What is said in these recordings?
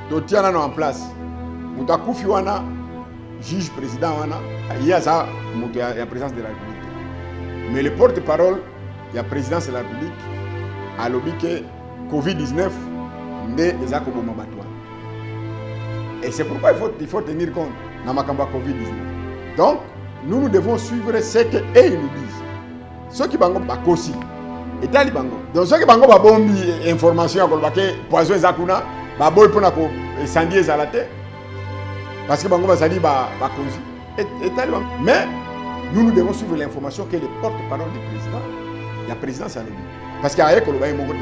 totiana en place. Mutakufi wana juge président wana, il y a ça la présidence de la République. Mais le porte-parole, il y a présidence de la République a lobby que Covid-19 n'est pas comme Mabatouane. Et c'est pourquoi il faut tenir compte dans ma Covid-19. Donc, nous devons suivre ce qu'ils nous disent. Ceux qui bango bakosi, et tali bango. Donc ceux qui bango babombi information à que poison zakuna, baboy pour na ko incendier zalate. Parce que bango bazali bakosi. Et tali bango. Mais nous devons suivre l'information que le porte-parole du président, il y a président Salobi. Parce qu'il y a Kolobaye Mongote.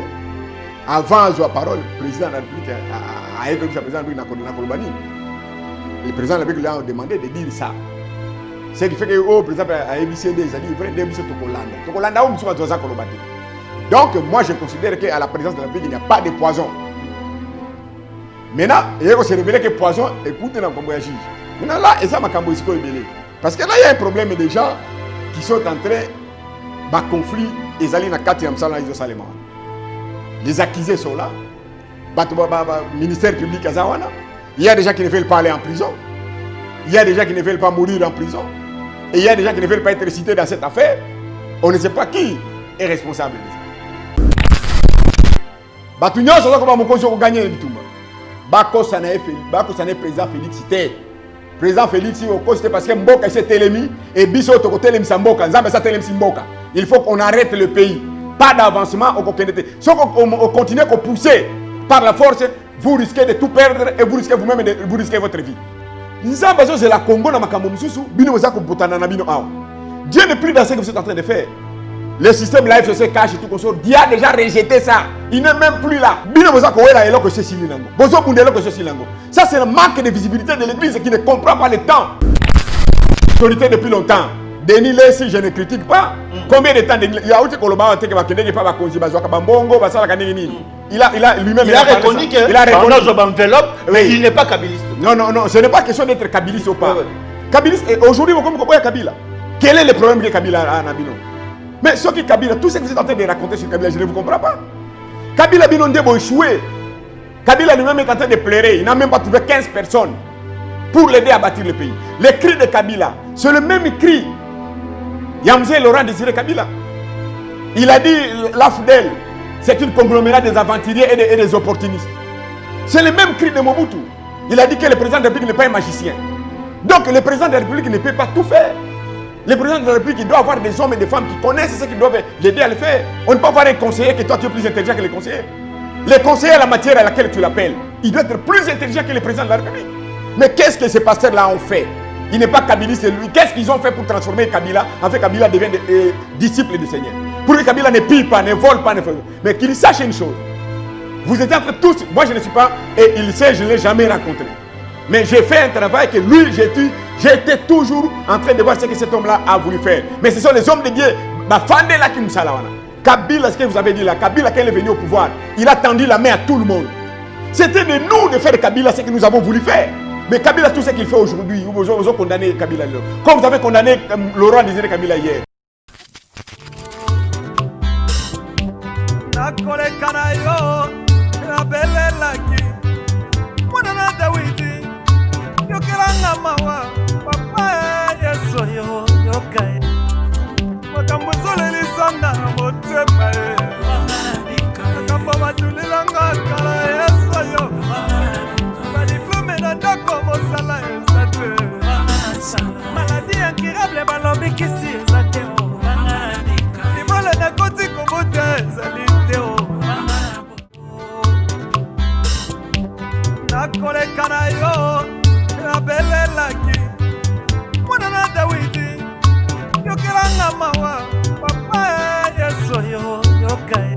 Avant la parole, le président de la République a écrit le président de la République. Le président de la République lui a demandé de dire ça. Ce qui fait que, oh, par exemple, à ABCD, ils ont dit, vrai, c'est Tokolanda. Tokolanda, on ne peut pas Kolobati. Donc, moi, je considère qu'à la présidence de la République, il n'y a pas de poison. Maintenant, il faut se révéler que poison, écoutez, dans le Cambodge. Maintenant, là, et ça, ma Cambodge, parce que là, il y a un problème des gens qui sont en train de conflit, ils allaient dans le 4e salon, ils ont les accusés sont là. Le ministère public, il y a des gens qui ne veulent pas aller en prison. Il y a des gens qui ne veulent pas mourir en prison. Et il y a des gens qui ne veulent pas être cités dans cette affaire. On ne sait pas qui est responsable de ça. Batunion, c'est comment on gagne le tout. Bako Sanae président Félix cité. Président Félix c'était parce que Mboka s'est télémi et Bisso Toko télémi sa Mboka. Nzambe sa télémi Mboka. Il faut qu'on arrête le pays. Pas d'avancement au Kokenete. Si on continue à pousser par la force, vous risquez de tout perdre et vous risquez vous-même de vous risquez votre vie. C'est la Congo dans Makambo Moussou, Dieu n'est plus dans ce que vous êtes en train de faire. Le système live se cache et tout comme ça. Dieu a déjà rejeté ça. Il n'est même plus là. Ça, c'est le manque de visibilité de l'église qui ne comprend pas le temps. Autorité depuis longtemps. Denis Lessi, je ne critique pas. Combien de temps il y a aussi Koloba qui va pas il a lui-même reconnu qu'il enveloppe, mais il n'est pas kabiliste. Non, ce n'est pas question d'être kabiliste ou pas. Kabiliste, aujourd'hui, vous comprenez Kabila. Quel est le problème que Kabila a à Nabino? Mais ce qui Kabila, tout ce que vous êtes en train de raconter sur Kabila, je ne vous comprends pas. Kabila Bino Ndebo échoué. Kabila lui-même est en train de pleurer. Il n'a même pas trouvé 15 personnes pour l'aider à bâtir le pays. Les cris de Kabila, c'est le même cri. Yamze Laurent Désiré Kabila. Il a dit l'AFDEL, c'est une conglomérat des aventuriers et des opportunistes. C'est le même cri de Mobutu. Il a dit que le président de la République n'est pas un magicien. Donc le président de la République ne peut pas tout faire. Le président de la République il doit avoir des hommes et des femmes qui connaissent ce qu'ils doivent l'aider à le faire. On ne peut pas avoir un conseiller que toi tu es plus intelligent que les conseillers. Le conseiller à la matière à laquelle tu l'appelles, il doit être plus intelligent que le président de la République. Mais qu'est-ce que ces pasteurs-là ont fait? Il n'est pas kabiliste, lui. Qu'est-ce qu'ils ont fait pour transformer Kabila, en fait Kabila devient disciple du Seigneur? Pour que Kabila ne pille pas, ne vole pas, mais qu'il sache une chose. Vous êtes entre tous, moi je ne suis pas, et il sait, je ne l'ai jamais rencontré. Mais j'ai fait un travail que lui, j'étais toujours en train de voir ce que cet homme-là a voulu faire. Mais ce sont les hommes de Dieu, là qui nous salavent. Kabila, ce que vous avez dit là, Kabila, quand il est venu au pouvoir, il a tendu la main à tout le monde. C'était de nous de faire de Kabila ce que nous avons voulu faire. Mais Kabila, tout ce qu'il fait aujourd'hui, vous avez condamné Kabila. Comme vous avez condamné Laurent Désiré Kabila hier. Maladie incurable balobi kisi ezateo libala na koti kobote ezaliteo nakoleka na yo nabelelaki mwana na Dawidi yokelanga mawa papa yeso yo yokai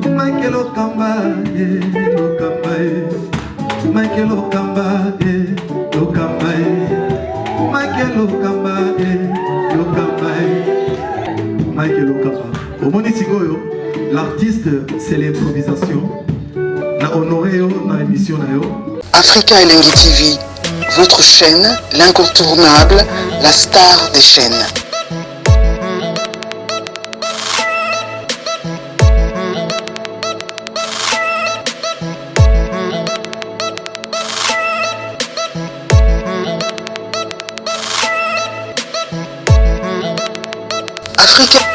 Michael Lokamba, Lokamba, Michael Lokamba, Lokamba, Michael Lokamba, Lokamba, Michael Lokamba. Au Monitigoyo, l'artiste, c'est l'improvisation. Na honoré dans l'émission. Africa Elengi TV, votre chaîne, l'incontournable, la star des chaînes.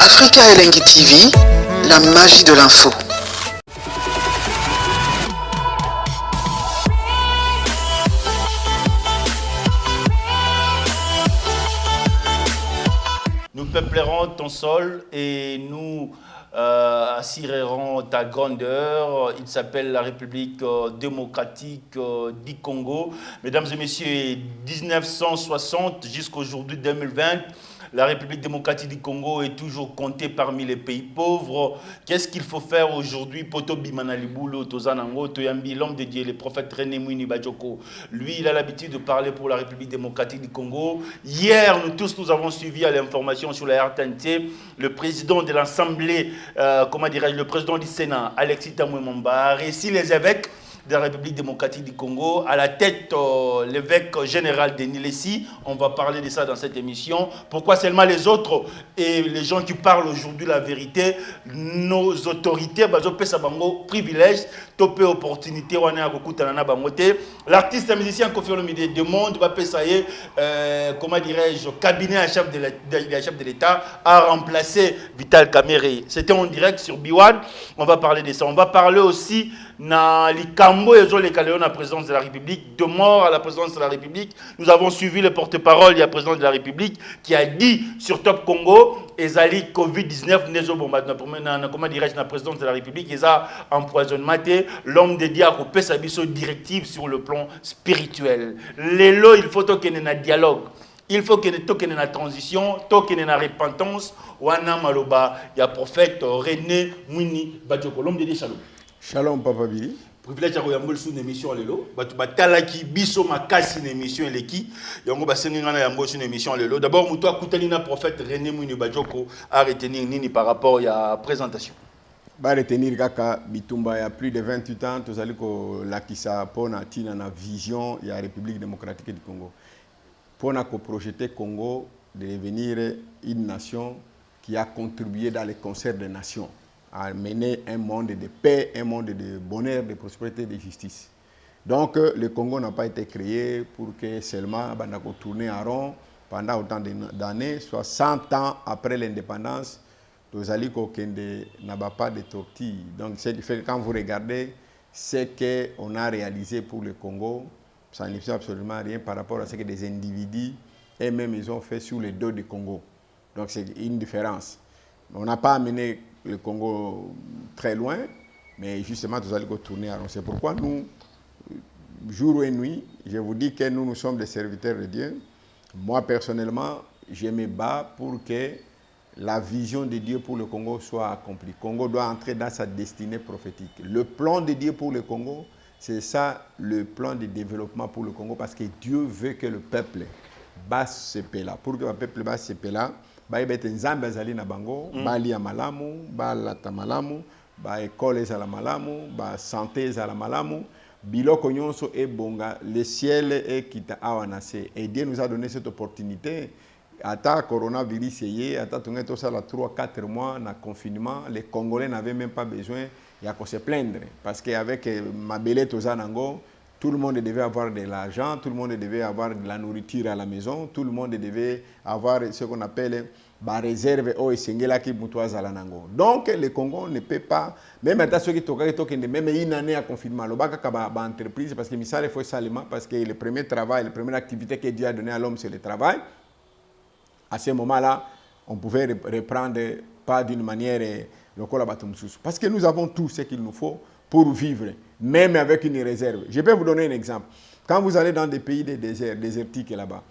Africa Elengi TV, la magie de l'info. Nous peuplerons ton sol et nous assurerons ta grandeur. Il s'appelle la République démocratique du Congo. Mesdames et messieurs, 1960 jusqu'aujourd'hui 2020, la République démocratique du Congo est toujours comptée parmi les pays pauvres. Qu'est-ce qu'il faut faire aujourd'hui? Poto Bimanalibulo, Tozanango, Toyambi, l'homme de Dieu, le prophète René Mwini Bajoko. Lui, il a l'habitude de parler pour la République démocratique du Congo. Hier, nous avons suivi à l'information sur la RTNT le président de l'Assemblée, le président du Sénat, Alexis Tamwe Momba, a réussi les évêques de la République démocratique du Congo, à la tête l'évêque général de Nilesi. On va parler de ça dans cette émission. Pourquoi seulement les autres et les gens qui parlent aujourd'hui la vérité, nos autorités, privilèges, topé opportunité, l'artiste et musicien Koffi Olomide demande, comment dirais-je, cabinet à chef de l'État a remplacé Vital Kamerhe. C'était en direct sur Biwan. On va parler de ça. On va parler aussi na Likambo et les Caléons à la présidence de la République, de mort à la présidence de la République. Nous avons suivi le porte-parole de la présidence de la République qui a dit sur Top Congo, Ezali Covid-19, comment dirais-je, la présidence de la République, ils ont empoisonnement, l'homme de Dieu a coupé sa directive sur le plan spirituel. Lélo, il faut qu'il y ait un dialogue. Il faut qu'il y ait une transition, qu'il y ait une repentance. Wana Maloba, il y a prophète René Mwini Bajoko. L'homme de Dieu, shalom. Shalom, Papa Billy. Privilège à Royambol sur une émission lelo. Batalaki biso makasi une émission eleki. Yango basengi ngana yambo sur une émission lelo. D'abord muto akutani na prophète René Mwini Bajoko a retenir nini par rapport à la présentation. Ba retenir kaka bitumba il y a plus de 28 ans tozali ko lakisa pona tina na vision ya République démocratique du Congo. Pona ko projeter Congo de devenir une nation qui a contribué dans les concerts des nations à mener un monde de paix, un monde de bonheur, de prospérité, de justice. Donc, le Congo n'a pas été créé pour que seulement on tourne en rond pendant autant d'années, soit 100 ans après l'indépendance, nous allons n'a pas de tortilles. Donc, ce qui fait que quand vous regardez ce qu'on a réalisé pour le Congo, ça ne fait absolument rien par rapport à ce que des individus et même ils ont fait sur le dos du Congo. Donc, c'est une différence. On n'a pas amené le Congo très loin, mais justement, nous allons tourner à rond. C'est pourquoi nous, jour et nuit, je vous dis que nous sommes des serviteurs de Dieu. Moi, personnellement, je me bats pour que la vision de Dieu pour le Congo soit accomplie. Le Congo doit entrer dans sa destinée prophétique. Le plan de Dieu pour le Congo, c'est ça le plan de développement pour le Congo, parce que Dieu veut que le peuple basse ce pays-là. Pour que le peuple basse ce pays-là, ba ibete nzambe azali na bango bali ya malamu balata malamu ba école ezala malamu ba santé ezala malamu biloko nyonso ebonga le ciel est kita awanase et Dieu nous a donné cette opportunité ata coronavirus yé ata tungeto sala 3-4 mois na confinement les Congolais n'avaient même pas besoin ya ko se plaindre parce que avec mabele tozanango tout le monde devait avoir de l'argent, tout le monde devait avoir de la nourriture à la maison, tout le monde devait avoir ce qu'on appelle la réserve au Esengela qui mutoise à l'anango. Donc le Congo ne peut pas, même à ceux qui toquent, même une année à confinement, le bac à entreprise parce que il faut salement parce que le premier travail, la première activité que Dieu a donnée à l'homme c'est le travail. À ce moment-là, on pouvait reprendre pas d'une manière local parce que nous avons tout ce qu'il nous faut pour vivre, même avec une réserve. Je peux vous donner un exemple. Quand vous allez dans des pays désertiques là-bas,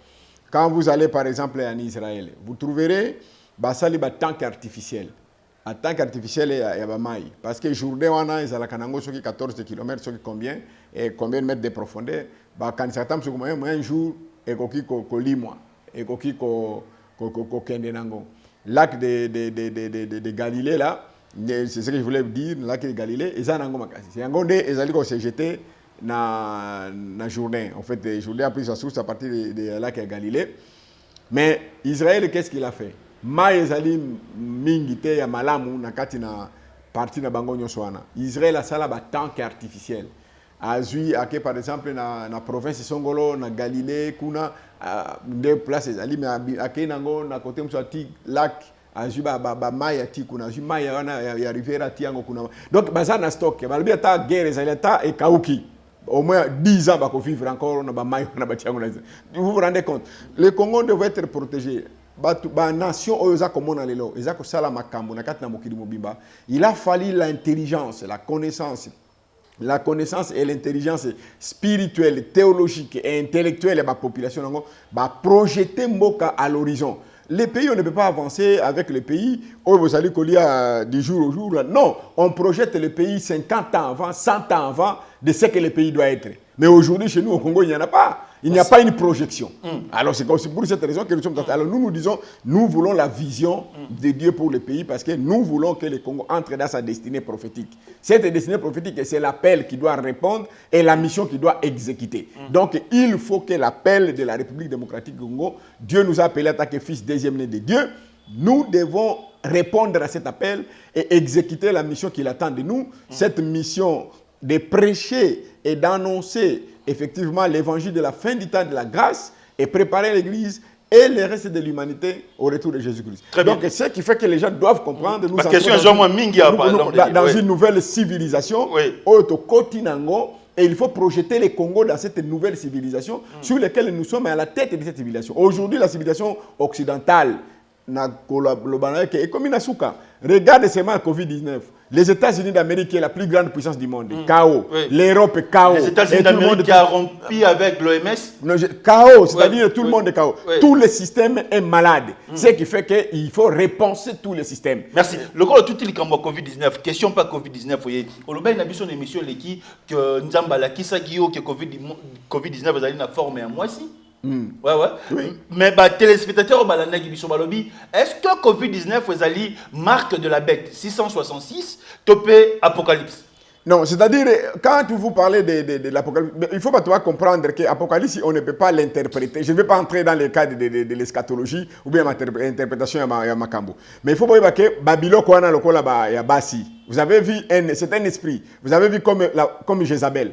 quand vous allez par exemple en Israël, vous trouverez des tanks artificiels. en tant qu'artificiel, il y a Bamaï. Parce que Jourdain, on a 14 km, sur combien, et combien de mètres de profondeur. Quand certains se disent, un jour, et qu'on lit moi, et qu'on lac de Galilée, là, c'est ce que je voulais dire, le lac de Galilée, et ça, c'est un gondé, et ça dit qu'on s'est jeté dans Jourdain. En fait, Jourdain a pris sa source à partir du lac de Galilée. Mais Israël, qu'est-ce qu'il a fait? Maïzali mingite ya malamu na kati na parti na bango nyoswana. Israël a sala ba tank artificiel. Azui ake par exemple na province Songolo na Galilée kuna deux places ali mais ake nango na côté msati lac azui ba mai ati kuna azui mai ya rivière tiango kuna. Donc bazana stock balbi ata guerre Israël ata e kauki. Au moins 10 ans bako vivre encore na ba mai na ba tiango. Vous vous rendez compte? Le Congo devait être protégé. Nation il a fallu l'intelligence, la connaissance et l'intelligence spirituelle, théologique et intellectuelle de la population projeter Mboka à l'horizon. Les pays, on ne peut pas avancer avec les pays vous allez coller du jour au jour. Non, on projette le pays 50 ans avant, 100 ans avant de ce que le pays doit être. Mais aujourd'hui, chez nous, au Congo, il n'y en a pas. Il n'y a pas une projection. Alors, c'est pour cette raison que nous sommes... Alors, nous disons, nous voulons la vision de Dieu pour le pays parce que nous voulons que le Congo entre dans sa destinée prophétique. Cette destinée prophétique, c'est l'appel qui doit répondre et la mission qui doit exécuter. Donc, il faut que l'appel de la République démocratique du Congo, Dieu nous a appelés à attaquer fils deuxième-né de Dieu. Nous devons répondre à cet appel et exécuter la mission qu'il attend de nous. Cette mission de prêcher et d'annoncer effectivement l'évangile de la fin du temps de la grâce et préparer l'Église et le reste de l'humanité au retour de Jésus-Christ. Donc, c'est ce qui fait que les gens doivent comprendre. Nous dans une nouvelle civilisation, et il faut projeter le Congo dans cette nouvelle civilisation sur laquelle nous sommes à la tête de cette civilisation. Aujourd'hui, la civilisation occidentale, regarde seulement la COVID-19. Les États-Unis d'Amérique est la plus grande puissance du monde. Chaos. L'Europe est chaos. Les États-Unis d'Amérique qui a rompu avec l'OMS. Chaos, c'est-à-dire tout le monde est chaos. Tout le système est malade. Ce qui fait qu'il faut repenser tout le système. Merci. Le gros tout il comme COVID-19. Question pas COVID-19. On a une émission que nous avons la qui que COVID-19 vous allez la forme un mois ici. Oui. Mais téléspectateurs est-ce que Covid-19 vous allez marque de la bête 666 topé apocalypse? Non, c'est-à-dire quand vous parlez de l'apocalypse, il ne faut pas comprendre que l'apocalypse on ne peut pas l'interpréter. Je ne vais pas entrer dans le cadre de l'eschatologie ou bien l'interprétation de Makambo. Mais il faut voir que Babylone vous avez vu c'est un esprit. Vous avez vu comme Jézabel.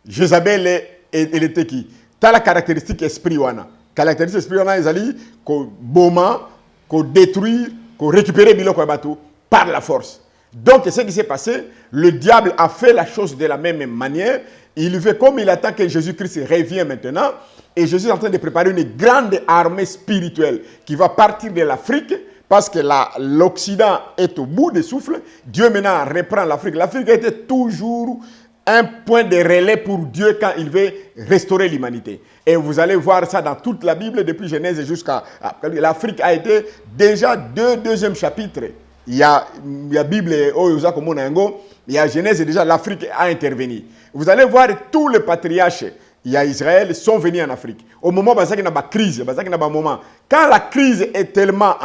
Jézabel elle était qui? T'as la caractéristique esprit wana. Caractéristique esprit wana ezali ko boma, ko détruire, ko récupérer biloko bateau par la force. Donc ce qui s'est passé, le diable a fait la chose de la même manière. Il fait comme il attend que Jésus-Christ revienne maintenant. Et Jésus est en train de préparer une grande armée spirituelle qui va partir de l'Afrique. Parce que l'Occident est au bout des souffles. Dieu maintenant reprend l'Afrique. L'Afrique était toujours un point de relais pour Dieu quand il veut restaurer l'humanité. Et vous allez voir ça dans toute la Bible, depuis Genèse jusqu'à... L'Afrique a été déjà deuxième chapitre. Il y a Bible, il y a Genèse, déjà l'Afrique a intervenu. Vous allez voir tous les patriarches, il y a Israël, sont venus en Afrique. Au moment où il y a une crise, quand la crise est tellement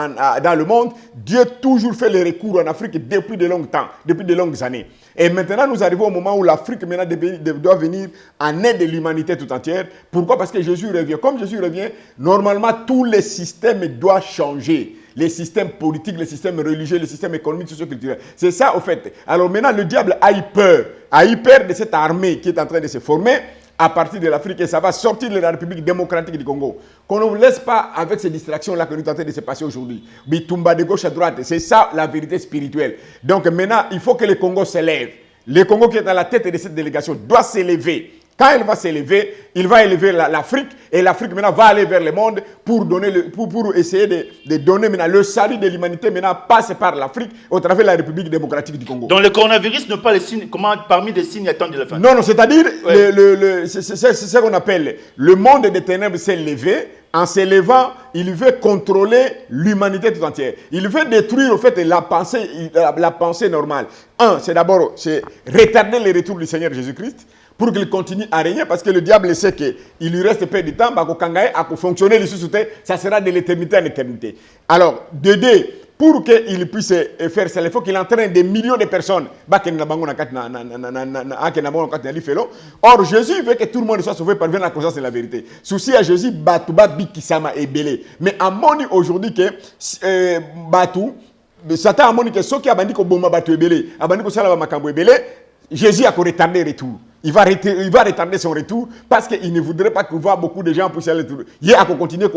dans le monde, Dieu toujours fait les recours en Afrique depuis de longs temps, depuis de longues années. Et maintenant, nous arrivons au moment où l'Afrique doit venir en aide de l'humanité tout entière. Pourquoi? Parce que Jésus revient. Comme Jésus revient, normalement, tous les systèmes doivent changer. Les systèmes politiques, les systèmes religieux, les systèmes économiques, socio-culturels. C'est ça, au fait. Alors maintenant, le diable a eu peur de cette armée qui est en train de se former à partir de l'Afrique et ça va sortir de la République démocratique du Congo. Qu'on ne vous laisse pas avec ces distractions-là que nous sommes en train de se passer aujourd'hui. Bitumba de gauche à droite, c'est ça la vérité spirituelle. Donc maintenant, il faut que le Congo s'élève. Le Congo qui est à la tête de cette délégation doit s'élever. Quand il va s'élever, il va élever l'Afrique et l'Afrique maintenant va aller vers le monde pour essayer de donner maintenant le salut de l'humanité maintenant passe par l'Afrique au travers de la République démocratique du Congo. Donc le coronavirus n'est pas les signes, parmi les signes attendus de la fin. Non, c'est-à-dire c'est ce qu'on appelle le monde des ténèbres s'est levé En s'élevant, il veut contrôler l'humanité tout entière. Il veut détruire, au fait, la pensée normale. C'est d'abord retarder le retour du Seigneur Jésus-Christ pour qu'il continue à régner, parce que le diable sait qu'il lui reste peu de temps, pour fonctionner, ça sera de l'éternité en éternité. Alors, pour qu'il puisse faire ça, il faut qu'il entraîne des millions de personnes. Or, Jésus veut que tout le monde soit sauvé par la conscience de la vérité. Souci à Jésus, mais à mon aujourd'hui que Satan a dit que ceux qui ont dit que Jésus a retardé le retour. Il va retarder son retour parce qu'il ne voudrait pas que beaucoup de gens puissent aller retour. Il a continué à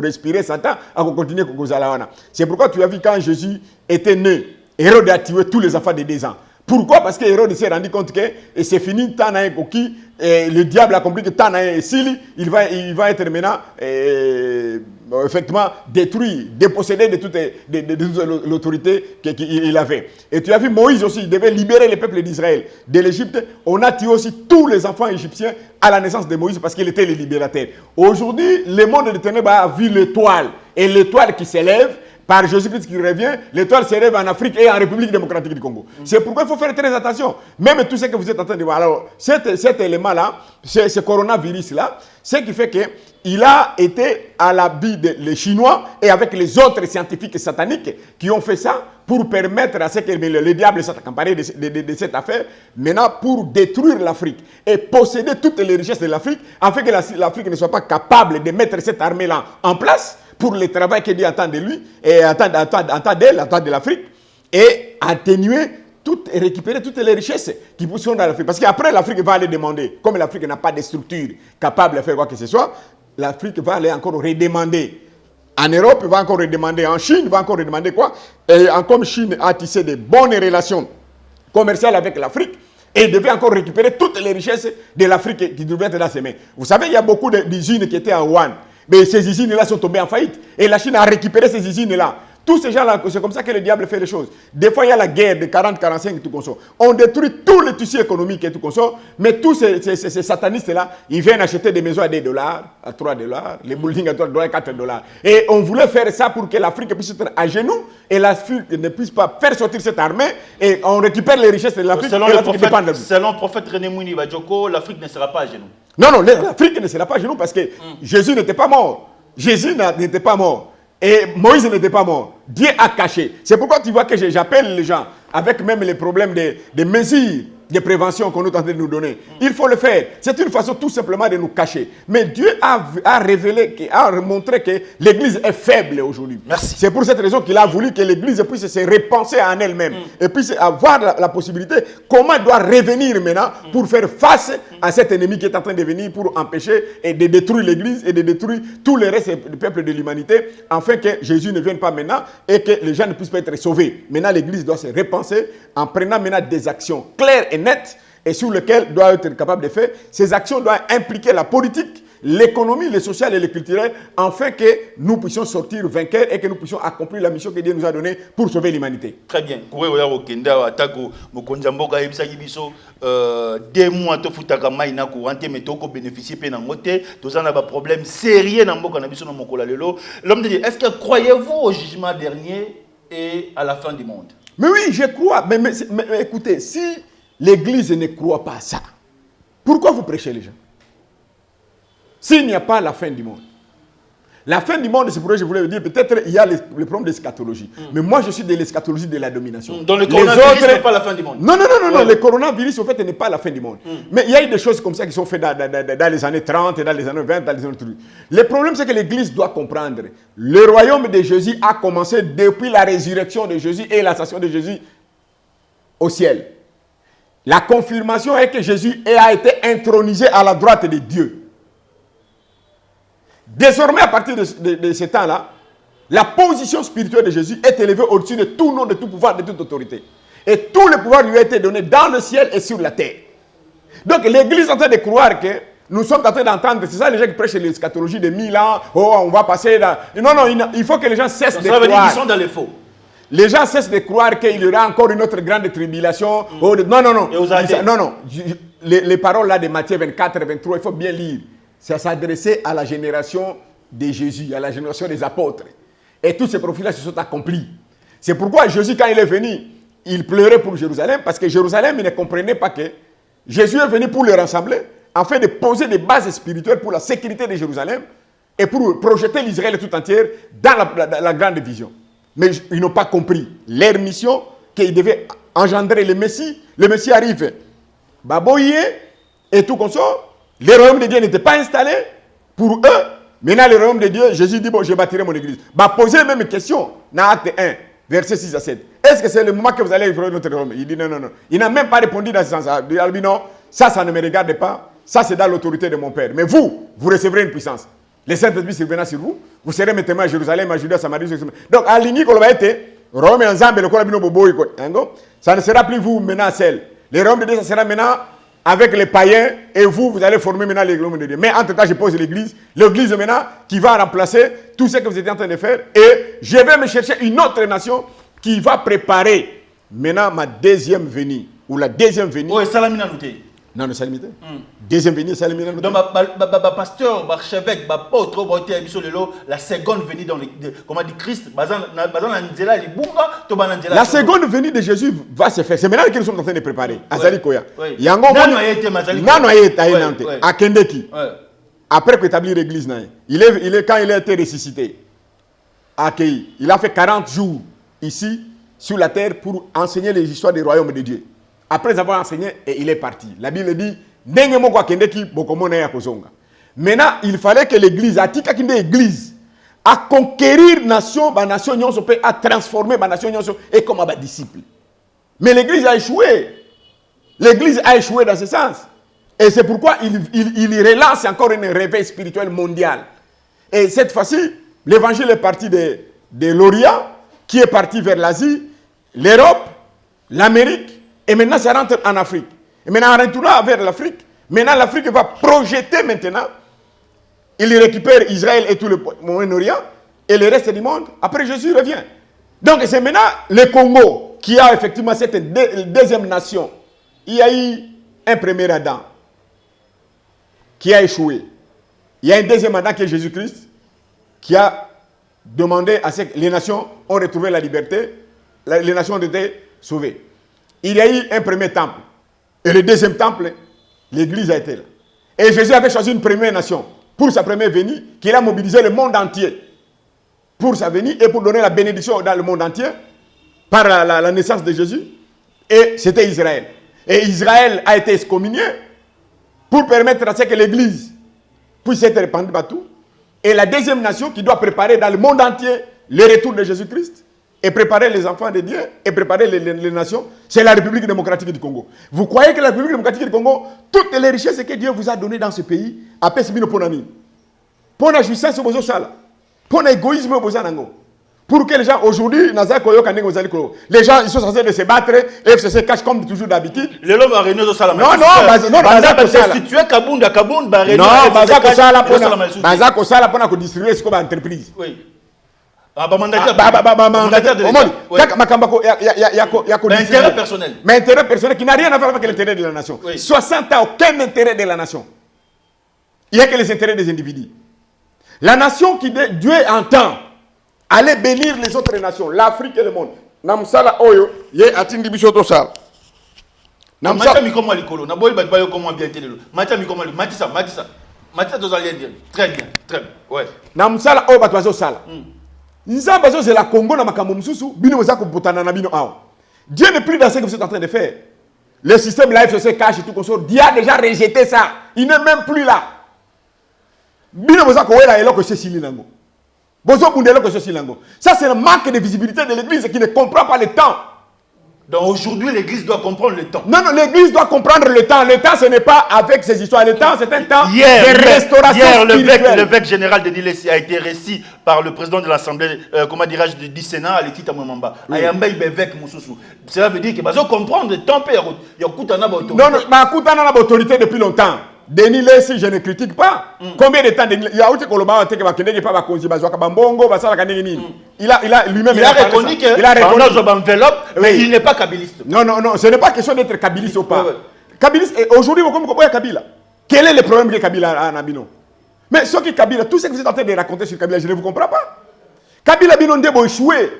respirer Satan, à continuer à aller. C'est pourquoi tu as vu quand Jésus était né, Hérode a tué tous les enfants de 2 ans. Pourquoi? Parce que Hérode s'est rendu compte que c'est fini, le diable a compris que il va être maintenant effectivement détruit, dépossédé de toute l'autorité qu'il avait. Et tu as vu Moïse aussi, il devait libérer le peuple d'Israël de l'Égypte. On a tué aussi tous les enfants égyptiens à la naissance de Moïse parce qu'il était le libérateur. Aujourd'hui, le monde des ténèbres a vu l'étoile, et l'étoile qui s'élève par Jésus-Christ qui revient, l'étoile s'élève en Afrique et en République démocratique du Congo. C'est pourquoi il faut faire très attention. Même tout ce que vous êtes en train de voir. Alors, cet élément-là, ce coronavirus-là, ce qui fait qu'il a été à l'habit des Chinois et avec les autres scientifiques sataniques qui ont fait ça pour permettre à ce que le diable s'est accaparé de cette affaire, maintenant pour détruire l'Afrique et posséder toutes les richesses de l'Afrique, afin que l'Afrique ne soit pas capable de mettre cette armée-là en place pour le travail que Dieu attend de lui, et attend de l'Afrique, et atténuer et récupérer toutes les richesses qui sont dans l'Afrique. Parce qu'après, l'Afrique va aller demander, comme l'Afrique n'a pas de structure capable de faire quoi que ce soit, l'Afrique va aller encore redemander. En Europe, il va encore redemander. En Chine, il va encore redemander quoi? Et comme Chine a tissé de bonnes relations commerciales avec l'Afrique, et il devait encore récupérer toutes les richesses de l'Afrique qui devaient être dans ses mains. Vous savez, il y a beaucoup d'usines qui étaient à Wuhan. Mais ces usines-là sont tombées en faillite. Et la Chine a récupéré ces usines-là. Tous ces gens-là, c'est comme ça que le diable fait les choses. Des fois, il y a la guerre de 40-45 et tout comme ça. On détruit tous les tissus économiques et tout comme ça. Mais tous ces satanistes-là, ils viennent acheter des maisons à $2, à $3, les buildings à $3, à $4. Et on voulait faire ça pour que l'Afrique puisse être à genoux et l'Afrique ne puisse pas faire sortir cette armée. Et on récupère les richesses de l'Afrique. Selon le prophète René Mouni Badjoko, l'Afrique ne sera pas à genoux. Non, l'Afrique ne sera pas à genoux parce que Jésus n'était pas mort. Jésus n'était pas mort. Et Moïse n'était pas mort. Dieu a caché. C'est pourquoi tu vois que j'appelle les gens, avec même les problèmes des mesures de prévention qu'on est en train de nous donner. Il faut le faire. C'est une façon tout simplement de nous cacher. Mais Dieu a révélé, a montré que l'Église est faible aujourd'hui. Merci. C'est pour cette raison qu'il a voulu que l'Église puisse se repenser en elle-même et puisse avoir la possibilité comment elle doit revenir maintenant pour faire face à cet ennemi qui est en train de venir pour empêcher et de détruire l'Église et de détruire tous les restes du peuple de l'humanité, afin que Jésus ne vienne pas maintenant et que les gens ne puissent pas être sauvés. Maintenant, l'Église doit se repenser en prenant maintenant des actions claires et nettes et sur lesquelles doit être capable de faire. Ces actions doivent impliquer la politique, l'économie, le social et le culturel, afin que nous puissions sortir vainqueurs et que nous puissions accomplir la mission que Dieu nous a donnée pour sauver l'humanité. Très bien. 2 mois to futaka mai na courante mais to ko bénéficier pe na ngote to za na ba problème sérieux na mboka na biso na mokola lelo. L'homme dit, est-ce que croyez-vous au jugement dernier et à la fin du monde? Mais oui, je crois. Mais écoutez, si l'Église ne croit pas à ça, pourquoi vous prêchez les gens? S'il n'y a pas la fin du monde. La fin du monde, c'est pourquoi je voulais vous dire, peut-être il y a le problème d'eschatologie. Mais moi, je suis de l'eschatologie de la domination. Donc le coronavirus n'est pas la fin du monde. Non. Le coronavirus, en fait, n'est pas la fin du monde. Mais il y a eu des choses comme ça qui sont faites dans les années 30, dans les années 20, dans les années 30. Le problème, c'est que l'Église doit comprendre. Le royaume de Jésus a commencé depuis la résurrection de Jésus et l'ascension de Jésus au ciel. La confirmation est que Jésus a été intronisé à la droite de Dieu. Désormais, à partir de ce temps-là, la position spirituelle de Jésus est élevée au-dessus de tout nom, de tout pouvoir, de toute autorité. Et tout le pouvoir lui a été donné dans le ciel et sur la terre. Donc l'Église est en train de croire que nous sommes en train d'entendre, c'est ça les gens qui prêchent l'eschatologie de 1000 ans, oh on va passer dans... Non, il faut que les gens cessent de croire. Ça veut dire qu'ils sont dans les faux. Les gens cessent de croire qu'il y aura encore une autre grande tribulation. Non. Et aux athées. Non. Les paroles là de Matthieu 24 et 23, il faut bien lire. Ça s'adressait à la génération de Jésus, à la génération des apôtres. Et tous ces profils-là se sont accomplis. C'est pourquoi Jésus, quand il est venu, il pleurait pour Jérusalem, parce que Jérusalem, il ne comprenait pas que Jésus est venu pour les rassembler, afin de poser des bases spirituelles pour la sécurité de Jérusalem et pour projeter l'Israël tout entière dans la grande vision. Mais ils n'ont pas compris leur mission, qu'ils devaient engendrer le Messie. Le Messie arrive, Baboye et tout comme ça. Le royaume de Dieu n'était pas installé pour eux. Maintenant, le royaume de Dieu, Jésus dit, bon, je bâtirai mon église. Poser les mêmes questions dans Acte 1, versets 6 à 7. Est-ce que c'est le moment que vous allez ouvrir notre royaume? Il dit non, non, non. Il n'a même pas répondu dans ce sens-là. Il a dit non, ça ne me regarde pas. Ça, c'est dans l'autorité de mon Père. Mais vous recevrez une puissance. Les Saint-Esprit surviendra sur vous. Vous serez maintenant à Jérusalem, à Judée, à Samarie. Donc, à l'Igni, quand vous été, royaume et ensemble, ça ne sera plus vous maintenant seul. Le royaume de Dieu, ça sera maintenant avec les païens, et vous allez former maintenant l'église de Dieu. Mais entre-temps, je pose l'église maintenant qui va remplacer tout ce que vous étiez en train de faire, et je vais me chercher une autre nation qui va préparer maintenant ma deuxième venue, ou la deuxième venue. Oui, Salamina Nouté. Non, le Salamité. Deuxième venue, Salamina Nouté. Donc, pasteur, archevêque, apôtre, la seconde venue dans comment dit Christ, la seconde venue de Jésus va se faire. C'est maintenant que nous sommes en train de préparer. Azali Koya. À Kendeki. Après qu'établir l'église, quand il a été ressuscité, il a fait 40 jours ici, sur la terre, pour enseigner les histoires du royaume de Dieu. Après avoir enseigné, et il est parti. La Bible dit, maintenant, il fallait que l'église, à conquérir nation, à transformer la nation et comme un disciple. Mais l'église a échoué. L'église a échoué dans ce sens. Et c'est pourquoi il relance encore un réveil spirituel mondial. Et cette fois-ci, l'évangile est parti de l'Orient, qui est parti vers l'Asie, l'Europe, l'Amérique, et maintenant ça rentre en Afrique. Et maintenant, en retournant vers l'Afrique, maintenant l'Afrique va projeter maintenant, il récupère Israël et tout le Moyen-Orient, et le reste du monde, après Jésus revient. Donc c'est maintenant le Congo qui a effectivement cette deuxième nation. Il y a eu un premier Adam qui a échoué. Il y a un deuxième Adam qui est Jésus-Christ, qui a demandé à ce que les nations ont retrouvé la liberté, les nations ont été sauvées. Il y a eu un premier temple. Et le deuxième temple, l'église a été là. Et Jésus avait choisi une première nation pour sa première venue, qu'il a mobilisé le monde entier pour sa venue et pour donner la bénédiction dans le monde entier par la naissance de Jésus. Et c'était Israël. Et Israël a été excommunié pour permettre à ce que l'église puisse être répandue partout. Et la deuxième nation qui doit préparer dans le monde entier le retour de Jésus-Christ et préparer les enfants de Dieu et préparer les nations, c'est la République démocratique du Congo. Vous croyez que la République démocratique du Congo, toutes les richesses que Dieu vous a données dans ce pays, après c'est bien pour nous. Pour la jouissance, pour l'égoïsme, pour que les gens aujourd'hui, les gens ils sont censés de se battre et se cachent comme toujours d'habitude. Les hommes à René Zosala. Non, non, pour distribuer ce qu'on va entreprise. Oui. L'intérêt personnel. Mais intérêt personnel qui n'a rien à faire avec l'intérêt de la nation. 60 ans, aucun intérêt de la nation. Il n'y a que les intérêts des individus. La nation qui Dieu entend aller bénir les autres nations, l'Afrique et le monde. Namsala oyo ye atindi bisoto sala. Namsala mikomo likolo, na boy batbayo comment bien télé. Macha mikomo matisa. Matisa dozalien bien. Très bien. Ouais. Namsala oyo batbazo sala. Nzamba c'est la Congo na makambo mususu, bino mozako botana na bino awo. Dieu n'est plus dans ce que vous êtes en train de faire. Le système live se cache et tout comme ça. Dieu a déjà rejeté ça. Il n'est même plus là. Bino mozako wela eloko chez Silinango. Ça, c'est le manque de visibilité de l'église qui ne comprend pas le temps. Donc aujourd'hui, l'église doit comprendre le temps. Non, l'église doit comprendre le temps. Le temps, ce n'est pas avec ces histoires. Le temps, c'est un temps de restauration spirituelle. L'évêque général de Nilesi a été reçu par le président de l'Assemblée, comment dirais-je, du Sénat, Alekita Mwamba. Ayamba évêque Moussoussou. Cela veut dire que vous comprendre le temps. Il y a autorité. Non, mais autorité depuis longtemps. Denis Lessi, je ne critique pas. Combien de temps il y a autre Koloba qui va tenir pas konzi bazwa kabambongo basala kanini. Il a lui-même il a reconnu que il a reconnu enveloppe mais il n'est pas kabiliste. Non, ce n'est pas question d'être kabiliste ou pas. Kabiliste aujourd'hui comme Kabila. Quel est le problème que Kabila a Nabino? Mais ce qui Kabila, tout ce que vous êtes en train de raconter sur Kabila, je ne vous comprends pas. Kabila Binondé a échoué.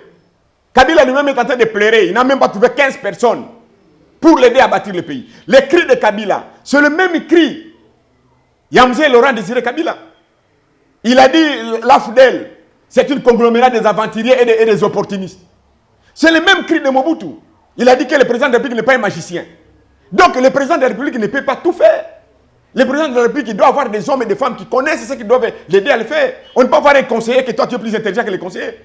Kabila lui-même est en train de pleurer. Il n'a même pas trouvé 15 personnes pour l'aider à bâtir le pays. Les cris de Kabila, c'est le même cri. Yamzé Laurent Désiré Kabila. Il a dit, l'AFDEL, c'est une conglomérat des aventuriers et des opportunistes. C'est le même cri de Mobutu. Il a dit que le président de la République n'est pas un magicien. Donc le président de la République ne peut pas tout faire. Le président de la République, il doit avoir des hommes et des femmes qui connaissent ce qu'ils doivent l'aider à le faire. On ne peut pas avoir un conseiller que toi tu es plus intelligent que les conseillers.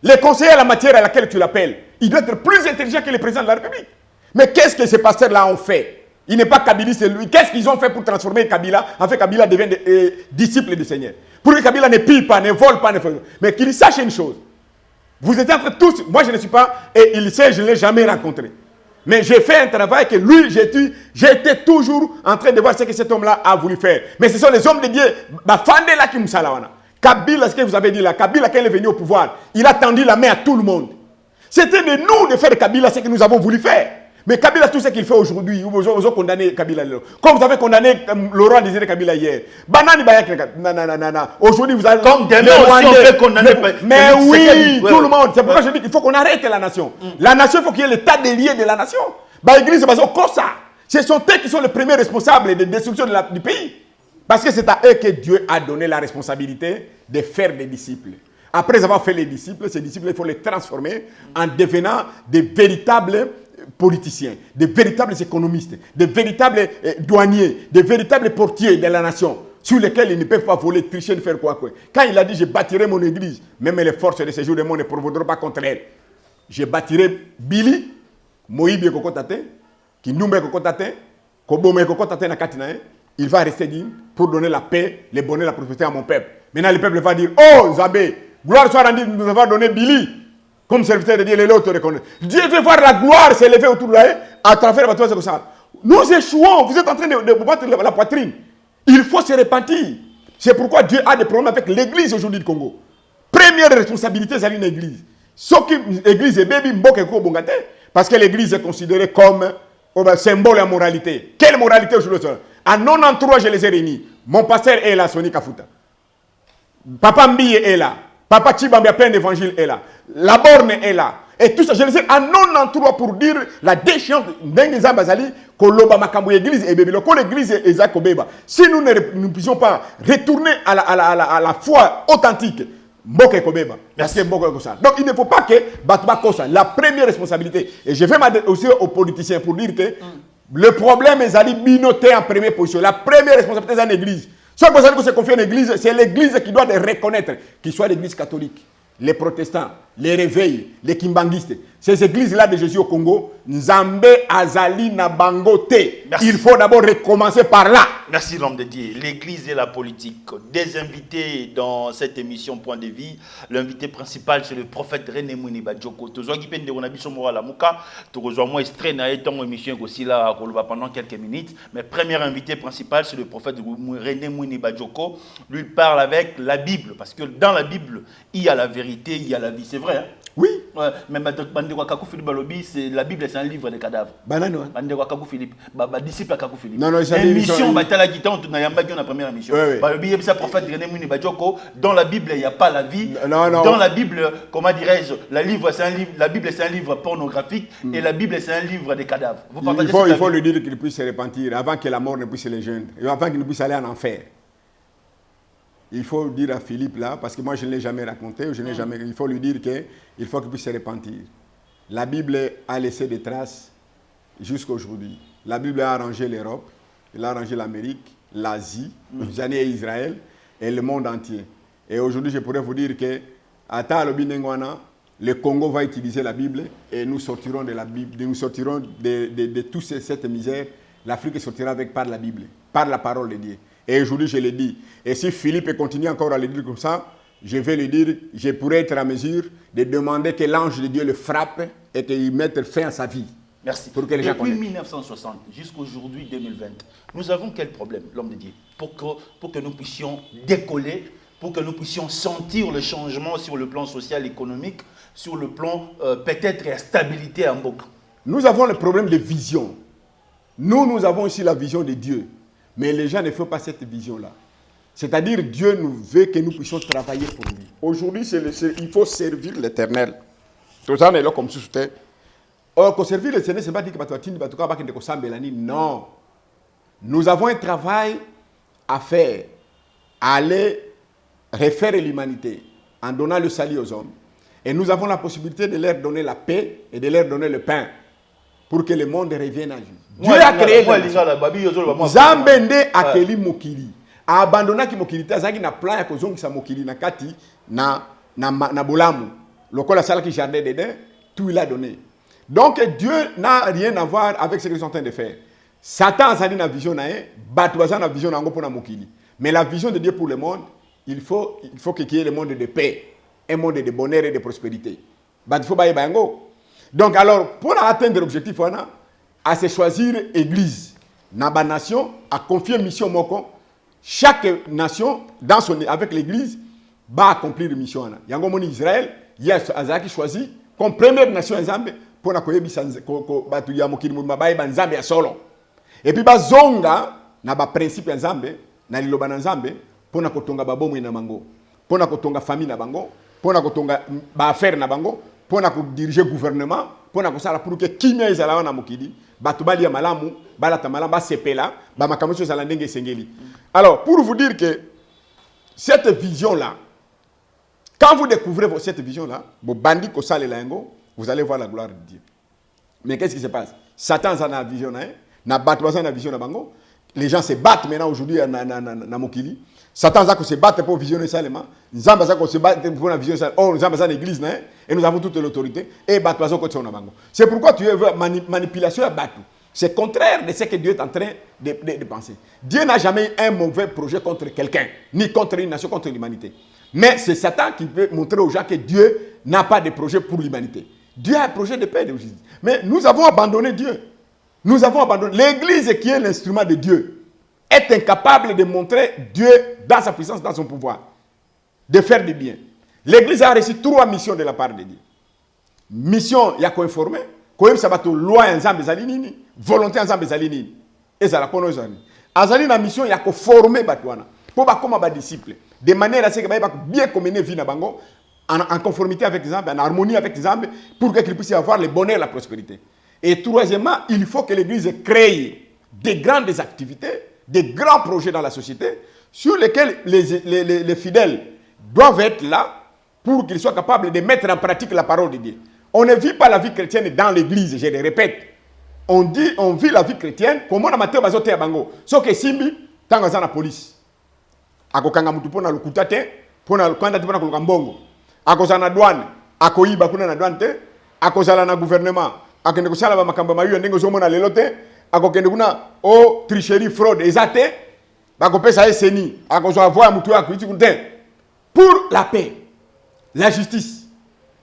Les conseillers à la matière à laquelle tu l'appelles, il doit être plus intelligent que le président de la République. Mais qu'est-ce que ces pasteurs-là ont fait? Il n'est pas kabiliste, lui. Qu'est-ce qu'ils ont fait pour transformer Kabila, afin que Kabila devienne disciple du Seigneur? Pour que Kabila ne pille pas, ne vole pas, mais qu'il sache une chose. Vous êtes entre tous, moi je ne suis pas, et il sait, je ne l'ai jamais rencontré. Mais j'ai fait un travail que lui, j'étais toujours en train de voir ce que cet homme-là a voulu faire. Mais ce sont les hommes de Dieu, Kabila, ce que vous avez dit là, Kabila, quand il est venu au pouvoir, il a tendu la main à tout le monde. C'était de nous de faire de Kabila ce que nous avons voulu faire. Mais Kabila, tout ce qu'il fait aujourd'hui, vous avez condamné Kabila. Comme vous avez condamné Laurent Désiré Kabila hier. Banani Bayak, aujourd'hui vous avez... Comme demain aussi on fait condamner... Mais oui, tout le monde. C'est pourquoi je dis qu'il faut qu'on arrête la nation. La nation, il faut qu'il y ait l'état des liens de la nation. L'église, c'est ça. Ce sont eux qui sont les premiers responsables de la destruction du pays. Parce que c'est à eux que Dieu a donné la responsabilité de faire des disciples. Après avoir fait les disciples, ces disciples, il faut les transformer en devenant des véritables politiciens, des véritables économistes, des véritables douaniers, des véritables portiers de la nation, sur lesquels ils ne peuvent pas voler, tricher, ne faire quoi. Quand il a dit « je bâtirai mon église », même les forces de ce jour du monde ne provoqueront pas contre elle. Je bâtirai Billy, Moïbi Kokotate, Kinumbe Kokotate, Kobome Kokotate Nakatinae. Il va rester digne pour donner la paix, le bonheur, la prospérité à mon peuple. Maintenant, le peuple va dire, oh Zabé, gloire soit rendue, nous avons donné Billy comme serviteur de Dieu, les autres reconnaissent. Dieu veut voir la gloire s'élever autour de lui à travers la bataille de ça. Nous échouons, vous êtes en train de battre la poitrine. Il faut se repentir. C'est pourquoi Dieu a des problèmes avec l'église aujourd'hui du Congo. Première responsabilité, c'est l'église. Sauf que l'église est bébé, bongate, parce que l'église est considérée comme symbole de la moralité. Quelle moralité aujourd'hui? À 93, je les ai réunis. Mon pasteur est là, Soni Kafuta. Papa Mbiye est là. Papa Chibambi, plein d'évangiles, est là. La borne est là. Et tout ça, je les ai à 93 pour dire la déchéance d'un Zambazali, Koloba Makambo Église et Bébé. Quand l'église est Zakobeba, si nous ne puissions pas retourner à la foi authentique, Mboke Kobeba. Parce que Mboke Kosa. Donc il ne faut pas que Batba Kosa, la première responsabilité. Et je vais m'adresser aussi aux politiciens pour dire que le problème est d'aller binoter en première position. La première responsabilité, c'est l'église. Ce que vous savez que c'est confié à l'église, c'est l'église qui doit les reconnaître, qu'il soit l'église catholique, les protestants, les réveils, les kimbanguistes. Ces églises-là de Jésus au Congo, Nzambe Azali Nabangote. Il faut d'abord recommencer par là. Merci l'homme de Dieu. L'église et la politique. Des invités dans cette émission Point de Vie. L'invité principal, c'est le prophète René Mouni Badjoko. Tu as dit qu'on a vu son moral à Mouka. Tu as moi extrait dans l'émission aussi là pendant quelques minutes. Mais premier invité principal, c'est le prophète René Mouni Badjoko. Lui parle avec la Bible. Parce que dans la Bible, il y a la vérité, il y a la vie. C'est vrai, hein? Oui. Ouais, mais la Bible, c'est un livre de cadavres. Banano. Philippe, disciple à Kakou Philippe. Non, non, c'est l'émission, la première émission. Le prophète René Mouni Badjoko, dans la Bible, il n'y a pas la vie. Non, non. Dans la Bible, comment dirais-je, la Bible, c'est un livre pornographique et la Bible, c'est un livre de cadavres. Il faut lui dire qu'il puisse se repentir avant que la mort ne puisse le joindre, avant qu'il ne puisse aller en enfer. Il faut dire à Philippe là, parce que moi je ne l'ai jamais raconté, il faut lui dire qu'il faut qu'il puisse se repentir. La Bible a laissé des traces jusqu'à aujourd'hui. La Bible a arrangé l'Europe, elle a arrangé l'Amérique, l'Asie, Israël et le monde entier. Et aujourd'hui je pourrais vous dire que à Talobinengwana, le Congo va utiliser la Bible et nous sortirons de la Bible, nous sortirons de toute cette misère. L'Afrique sortira par la Bible, par la parole de Dieu. Et aujourd'hui, je le dis. Et si Philippe continue encore à le dire comme ça, je vais lui dire, je pourrais être à mesure de demander que l'ange de Dieu le frappe et qu'il mette fin à sa vie. Merci. Pour que les gens Depuis connaissent. 1960 jusqu'à aujourd'hui 2020, nous avons quel problème, l'homme de Dieu, pour que nous puissions décoller, pour que nous puissions sentir le changement sur le plan social, économique, sur le plan peut-être la stabilité en Mbok. Nous avons le problème de vision. Nous avons aussi la vision de Dieu. Mais les gens ne font pas cette vision-là. C'est-à-dire, Dieu nous veut que nous puissions travailler pour lui. Aujourd'hui, il faut servir l'Éternel. Tout ça, on est là comme si c'était. Or, qu'on servir l'Éternel, ce n'est pas dire que non. Nous avons un travail à faire, à aller refaire l'humanité en donnant le salut aux hommes. Et nous avons la possibilité de leur donner la paix et de leur donner le pain pour que le monde revienne à Dieu. Dieu a créé Zambende akeli mokili. A abandonné mokili tazaki na plan ya kozongisa mokili na kati na bolamu. Lokola sala ki jardin d'Éden, tout il a donné. Donc Dieu n'a rien à voir avec ce qu'ils sont en train de faire. Satan a une vision na batouazan a vision nango pona mokili. Mais la vision de Dieu pour le monde, il faut qu'il y ait le monde de paix, un monde de bonheur et de prospérité. Il faut bailler bango. Donc alors, pour atteindre l'objectif, on a à se choisir l'église. Dans la nation, à confier mission moko. Chaque nation, avec l'église, va accomplir une mission. Il y a un Israël, il y a Azaki choisi comme première nation Nzambe pour na koyebi batu ya mokili mabaye banzambe ya solo. Et puis bazonga na ba principe Nzambe na liloba Nzambe pour na kotonga babomo na bango, pour na kotonga famille na bango, pour na kotonga ba affaire na bango, pour na ko diriger gouvernement, pour na ko sala pour que kimia ezala na mokili, batu bali ya malamu, balata malamu ba sepela, ba makamoso ezala ndenge sengeli. Alors, pour vous dire que cette vision-là, quand vous découvrez cette vision-là, vous allez voir la gloire de Dieu. Mais qu'est-ce qui se passe? Satan a la vision, la vision, les gens se battent maintenant aujourd'hui dans Mokili. Satan a se battre pour visionner seulement. Nzamba a se battre pour la vision seulement. Oh, Nzamba a l'église, et nous avons toute l'autorité. Et c'est pourquoi tu veux manipulation à battre. C'est contraire de ce que Dieu est en train de penser. Dieu n'a jamais eu un mauvais projet contre quelqu'un, ni contre une nation, contre l'humanité. Mais c'est Satan qui veut montrer aux gens que Dieu n'a pas de projet pour l'humanité. Dieu a un projet de paix et de justice. Mais nous avons abandonné Dieu. Nous avons abandonné. L'Église, qui est l'instrument de Dieu, est incapable de montrer Dieu dans sa puissance, dans son pouvoir, de faire du bien. L'Église a reçu 3 missions de la part de Dieu. Mission, il y a qu'à informer. Koyem sabato loi ensemble ezali nini, volonté ensemble ezali nini. Ezala kono ezali. Azali na mission ya ko former batwana pour ba comme ba disciple de manière à ce que ba bien mener vie na bango en conformité avec les hommes, en harmonie avec les hommes pour qu'ils puissent avoir le bonheur et la prospérité. Et troisièmement, il faut que l'église crée des grandes activités, des grands projets dans la société sur lesquels les fidèles doivent être là pour qu'ils soient capables de mettre en pratique la parole de Dieu. On ne vit pas la vie chrétienne dans l'église, je le répète. On vit la vie chrétienne comme on a maté bazote ya bango. So que simbi tanga za na police. Akokanga mutu pona lukuta te, pona kwanda te pona kuluka mbongo. Akozana na douane, akoyiba kuna na douane te, akozala na gouvernement, akende kusala ba makamba mayu ndenge zo mona lelo te, akokende kuna o tricherie fraude ezate, bakopesa SNI, akozo avoir mutu ya kuiti kunte. Pour la paix, la justice,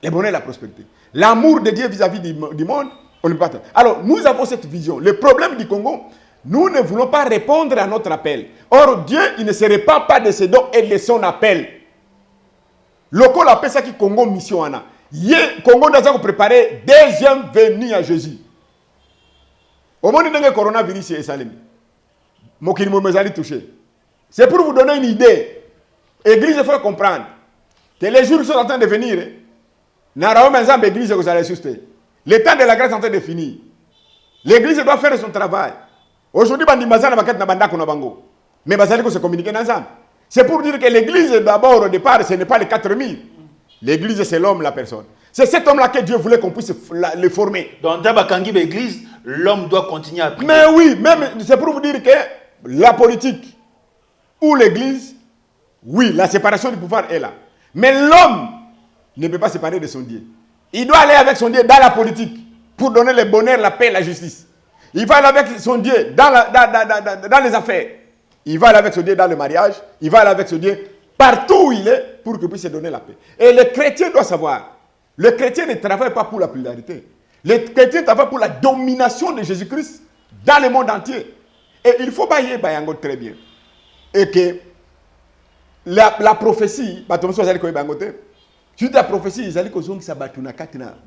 le bonheur et la prospérité. L'amour de Dieu vis-à-vis du monde, on ne peut pas. Alors, nous avons cette vision. Le problème du Congo, nous ne voulons pas répondre à notre appel. Or, Dieu, il ne se répand pas de ses dons et de son appel. Le Congo appelle ça qui Congo mission. Le Congo doit préparer deuxième venue à Jésus. Au moment où le coronavirus est salé, c'est pour vous donner une idée. L'église, il faut comprendre que les jours sont en train de venir. Le temps de la grâce est en train de finir. L'église doit faire son travail. Aujourd'hui, mais se communiquer ensemble. C'est pour dire que l'église, d'abord, au départ, ce n'est pas les 4000. L'église, c'est l'homme, la personne. C'est cet homme-là que Dieu voulait qu'on puisse le former. Dans l'église, l'homme doit continuer à prier. Mais oui, même c'est pour vous dire que la politique ou l'église, oui, la séparation du pouvoir est là. Mais l'homme ne peut pas se séparer de son Dieu. Il doit aller avec son Dieu dans la politique pour donner le bonheur, la paix, la justice. Il va aller avec son Dieu dans les affaires. Il va aller avec son Dieu dans le mariage. Il va aller avec son Dieu partout où il est pour qu'il puisse se donner la paix. Et le chrétien doit savoir, le chrétien ne travaille pas pour la popularité. Le chrétien travaille pour la domination de Jésus-Christ dans le monde entier. Et il faut bailler Bayango très bien. Et que la prophétie, Suite à la prophétie, ils allaient causer que ça bat une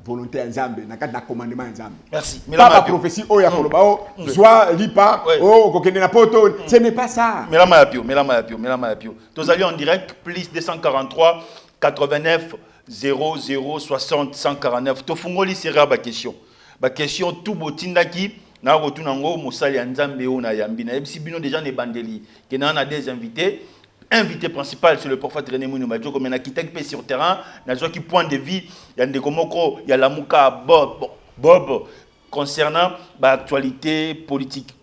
volonté en Zambie, na commandement en Zambie. Merci. Pas la prophétie, oh ya kolobao, soit lipa, oh kokende na poto, ce n'est pas ça. Melama Yapio. Nous allions en direct, plus 243 89 00 60 149. Tofungoli sera ba question. Ba question tout botindaki na rotunango mosali ya Nzambe o na yambi na ebisi bino déjà ne bandeli. Kena na des invités. Invité principal, c'est le prophète René Mounou Madjo, comme il a quitté sur le terrain, il y a qui point de vie, il y a des komoko, il y a la mouka Bob, concernant l'actualité politique.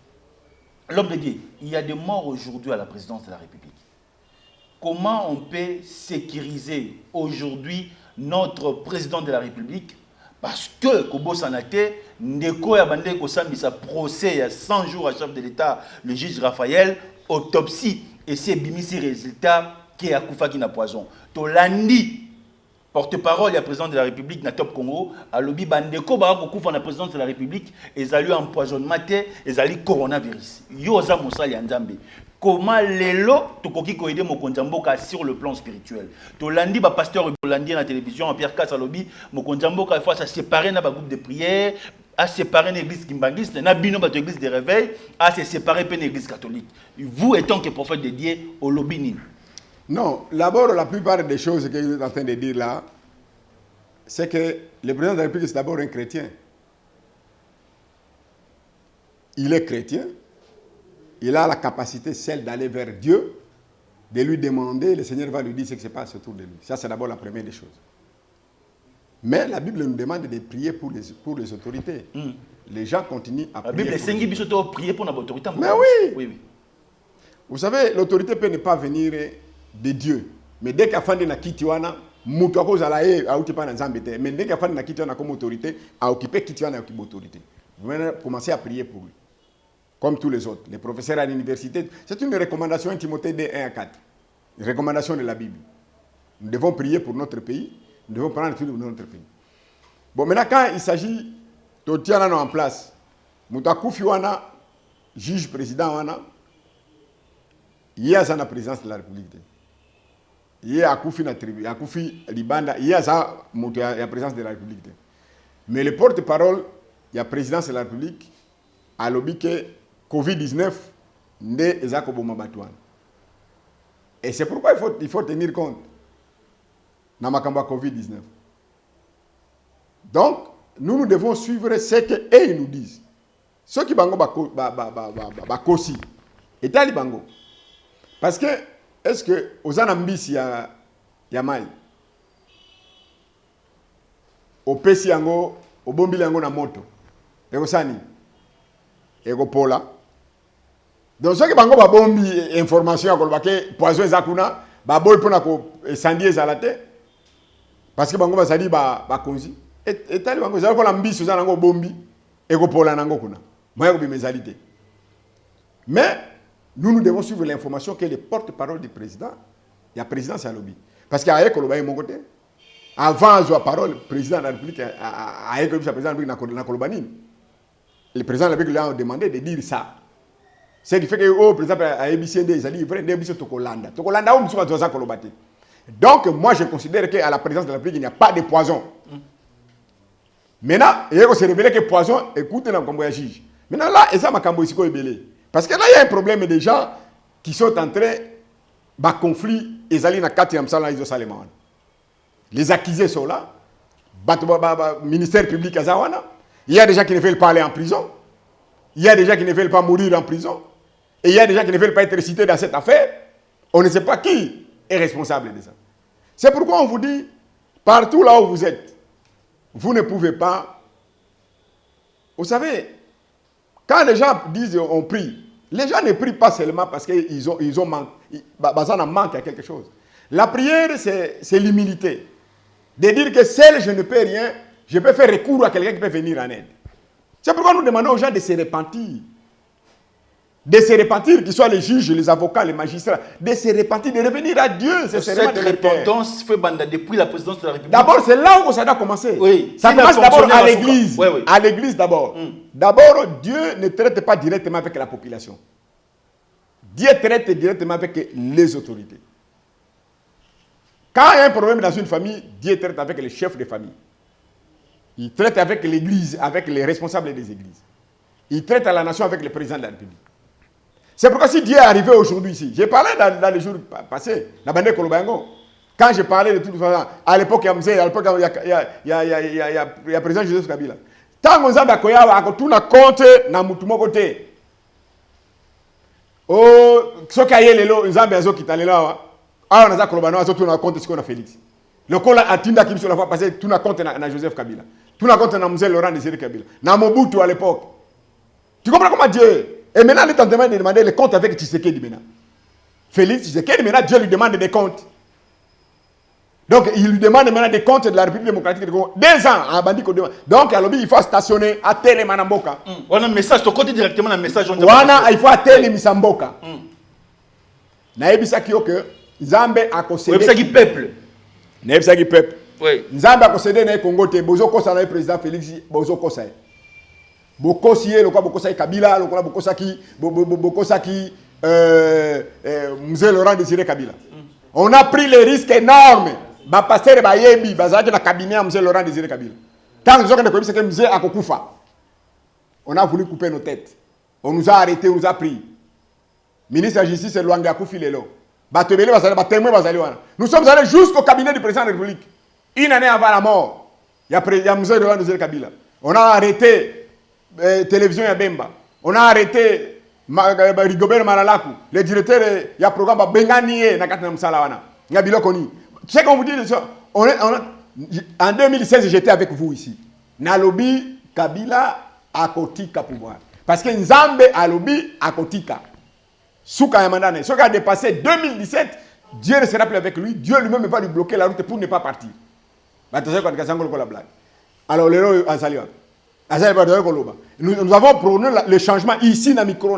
L'homme de Dieu, il y a des morts aujourd'hui à la présidence de la République. Comment on peut sécuriser aujourd'hui notre président de la République? Parce que, Kobo Sanate, Ndeko Yabande Kosambi, sa procès il y a 100 jours à chef de l'État, le juge Raphaël, autopsie. Et c'est Bimisi résultat qui a Koufa qui n'a poison. Tolandi, porte-parole et président de la République, na Top Congo, a lobby bandeko Barako Koufa na président de la République, ils ont eu empoisonnement, ils ont eu coronavirus. Yoza Moussa Yanzambe. Comment l'élo, Tokoki Koide Mokonjamboka sur le plan spirituel. Tolandi, pasteur Tolandi à la télévision, Pierre Kassalobi, Mokonjamboka, il faut se séparer dans un groupe de prière. À séparer l'église kimbangiste, n'a bino ba l'église de réveil, à se séparer une église catholique. Vous étant que prophète de Dieu au lobby. Non, d'abord la plupart des choses que vous êtes en train de dire là, c'est que le président de la République c'est d'abord un chrétien. Il est chrétien, il a la capacité celle d'aller vers Dieu, de lui demander, le Seigneur va lui dire ce qui se passe autour de lui. Ça c'est d'abord la première des choses. Mais la Bible nous demande de prier pour les autorités. Les gens continuent à prier. La Bible pour prier pour l'autorité. Mais oui. Vous savez, l'autorité peut ne pas venir de Dieu. Mais dès qu'à fin de la Kitiwana, Moutouako Zalae a occupé un Zambété. Mais dès qu'à fin de la Kitiwana comme autorité, a occupé Kitiwana comme autorité. Vous venez commencer à prier pour lui. Comme tous les autres. Les professeurs à l'université. C'est une recommandation Timothée 1 à 4. Une recommandation de la Bible. Nous devons prier pour notre pays. Nous devons prendre tout de notre pays. Bon, maintenant, quand il s'agit de tirer en place, Moutakou Fiwana, juge président, il y a la présidence de la République. Il y a Akoufi na tribu, Akoufi Libanda, il y a la présidence de la République. Mais le porte-parole, il y a la présidence de la République, a lobby que Covid-19 n'est pas Batouane. Et c'est pourquoi il faut tenir compte. Dans Makamba Covid-19. Donc, nous devons suivre ce qu'ils nous disent. Ceux qui bango bakosi, et tali bango. Parce que, est-ce que, aux anambis, il y a mal. Au pesi yango, au bombi yango na moto. Et au sani. Et au pola. Donc, ceux qui bango bombi information, que poison zakuna, baboy pour na ko sandier zalate. Parce que bango basali ba konzi et tali bango zala ko la mbiso za nango bombi et ko pola nango kuna moya ko bimezalité. Mais nous devons suivre l'information que le porte-parole du président, il y a président Salobi. Parce qu'il y a Kolobaye mon côté. Avant la parole, le président de la République a président de la République na Kolobani. Le président de la République lui a demandé de dire ça. C'est qui fait que le président a EBCD, il a dit vrai EBC Tokolanda. Tokolanda on msuka toza Kolobati. Donc, moi, je considère qu'à la présidence de la République, il n'y a pas de poison. Maintenant, il faut se révéler que poison, écoutez, dans le juge. Maintenant, là, et ça, ma cambo ici, parce que là, il y a un problème des gens qui sont en train de conflit, ils allaient dans 4e salle, ils ont les accusés sont là, ministère public à Zawana. Il y a des gens qui ne veulent pas aller en prison. Il y a des gens qui ne veulent pas mourir en prison. Et il y a des gens qui ne veulent pas être cités dans cette affaire. On ne sait pas qui est responsable de ça. C'est pourquoi on vous dit, partout là où vous êtes, vous ne pouvez pas... Vous savez, quand les gens disent on prie, les gens ne prient pas seulement parce qu'ils ont manque à quelque chose. La prière, c'est l'humilité. De dire que seul je ne peux rien, je peux faire recours à quelqu'un qui peut venir en aide. C'est pourquoi nous demandons aux gens de se repentir. De se repentir, qu'ils soient les juges, les avocats, les magistrats, de se repentir, de revenir à Dieu. Cette repentance fait depuis la présidence de la République. D'abord, c'est là où ça doit commencer. Oui. Ça commence d'abord à l'église. Oui, oui. À l'église d'abord. D'abord, Dieu ne traite pas directement avec la population. Dieu traite directement avec les autorités. Quand il y a un problème dans une famille, Dieu traite avec les chefs de famille. Il traite avec l'église, avec les responsables des églises. Il traite à la nation avec le président de la République. C'est pourquoi si Dieu est arrivé aujourd'hui ici, j'ai parlé dans les jours passés, dans Bandé Kolobango, quand j'ai parlé de tout ça, à l'époque, il y a le président Joseph Kabila. Tant que nous avons tout compte dans mon côté. Oh, ce qui est là, nous avons qui est là. Ah, on a Kolobano, on a compte ce qu'on a Félix. Le col a Tinda qui sur la fois passée, tout a compte dans Joseph Kabila. Tout a compte dans Mzee Laurent Désiré Kabila. Dans Mobutu à l'époque. Tu comprends comment Dieu? Et maintenant, il est en train de demander les comptes avec Tshisekedi maintenant. Félix Tshisekedi, maintenant, Dieu lui demande des comptes. Donc, il lui demande maintenant des comptes de la République démocratique du Congo. 2 ans à Bandi Kodema. Donc, à l'objet, il faut stationner à Télémanamboka. On a un message, tu comptes directement un message. Il faut à Télémisamboka. Naïbisa Kyoke, Nzambe a concédé. Naïbisa qui peuple. Naïbisa qui peuple. Oui. Nzambe a concédé dans le Congo, Bozo Kosa, le président Félix, Bozo Kosa. Bokosi, le quoi Bokosa Kabila, le quoi Bokosa qui, Mzee Laurent Désiré Kabila. On a pris les risques énormes. Ba pasteur ba yebi, bazaki na cabinet Mzee Laurent Désiré Kabila. Tant que nous avons c'est que Mzee a Kokufa. On a voulu couper nos têtes. On nous a arrêtés, on nous a pris. Ministre de la Justice, c'est Luanga Koufi Lelo. Nous sommes allés jusqu'au cabinet du président de la République. Une année avant la mort, il y a Mzee Laurent Désiré Kabila. On a arrêté Télévision Yabemba. On a arrêté Rigobert Maralaku, le directeur du programme Benganie Nakatna Msalawana. Ngabilokoni. Tu sais qu'on vous dit en 2016, j'étais avec vous ici. Nalobi Kabila a Kotika pouvoir. Parce que Nzambe a lobby à Kotika. Souka Yamandane. Ce qui a dépassé 2017, Dieu ne sera plus avec lui. Dieu lui-même va lui bloquer la route pour ne pas partir. Alors, nous avons prôné le changement ici dans le micro.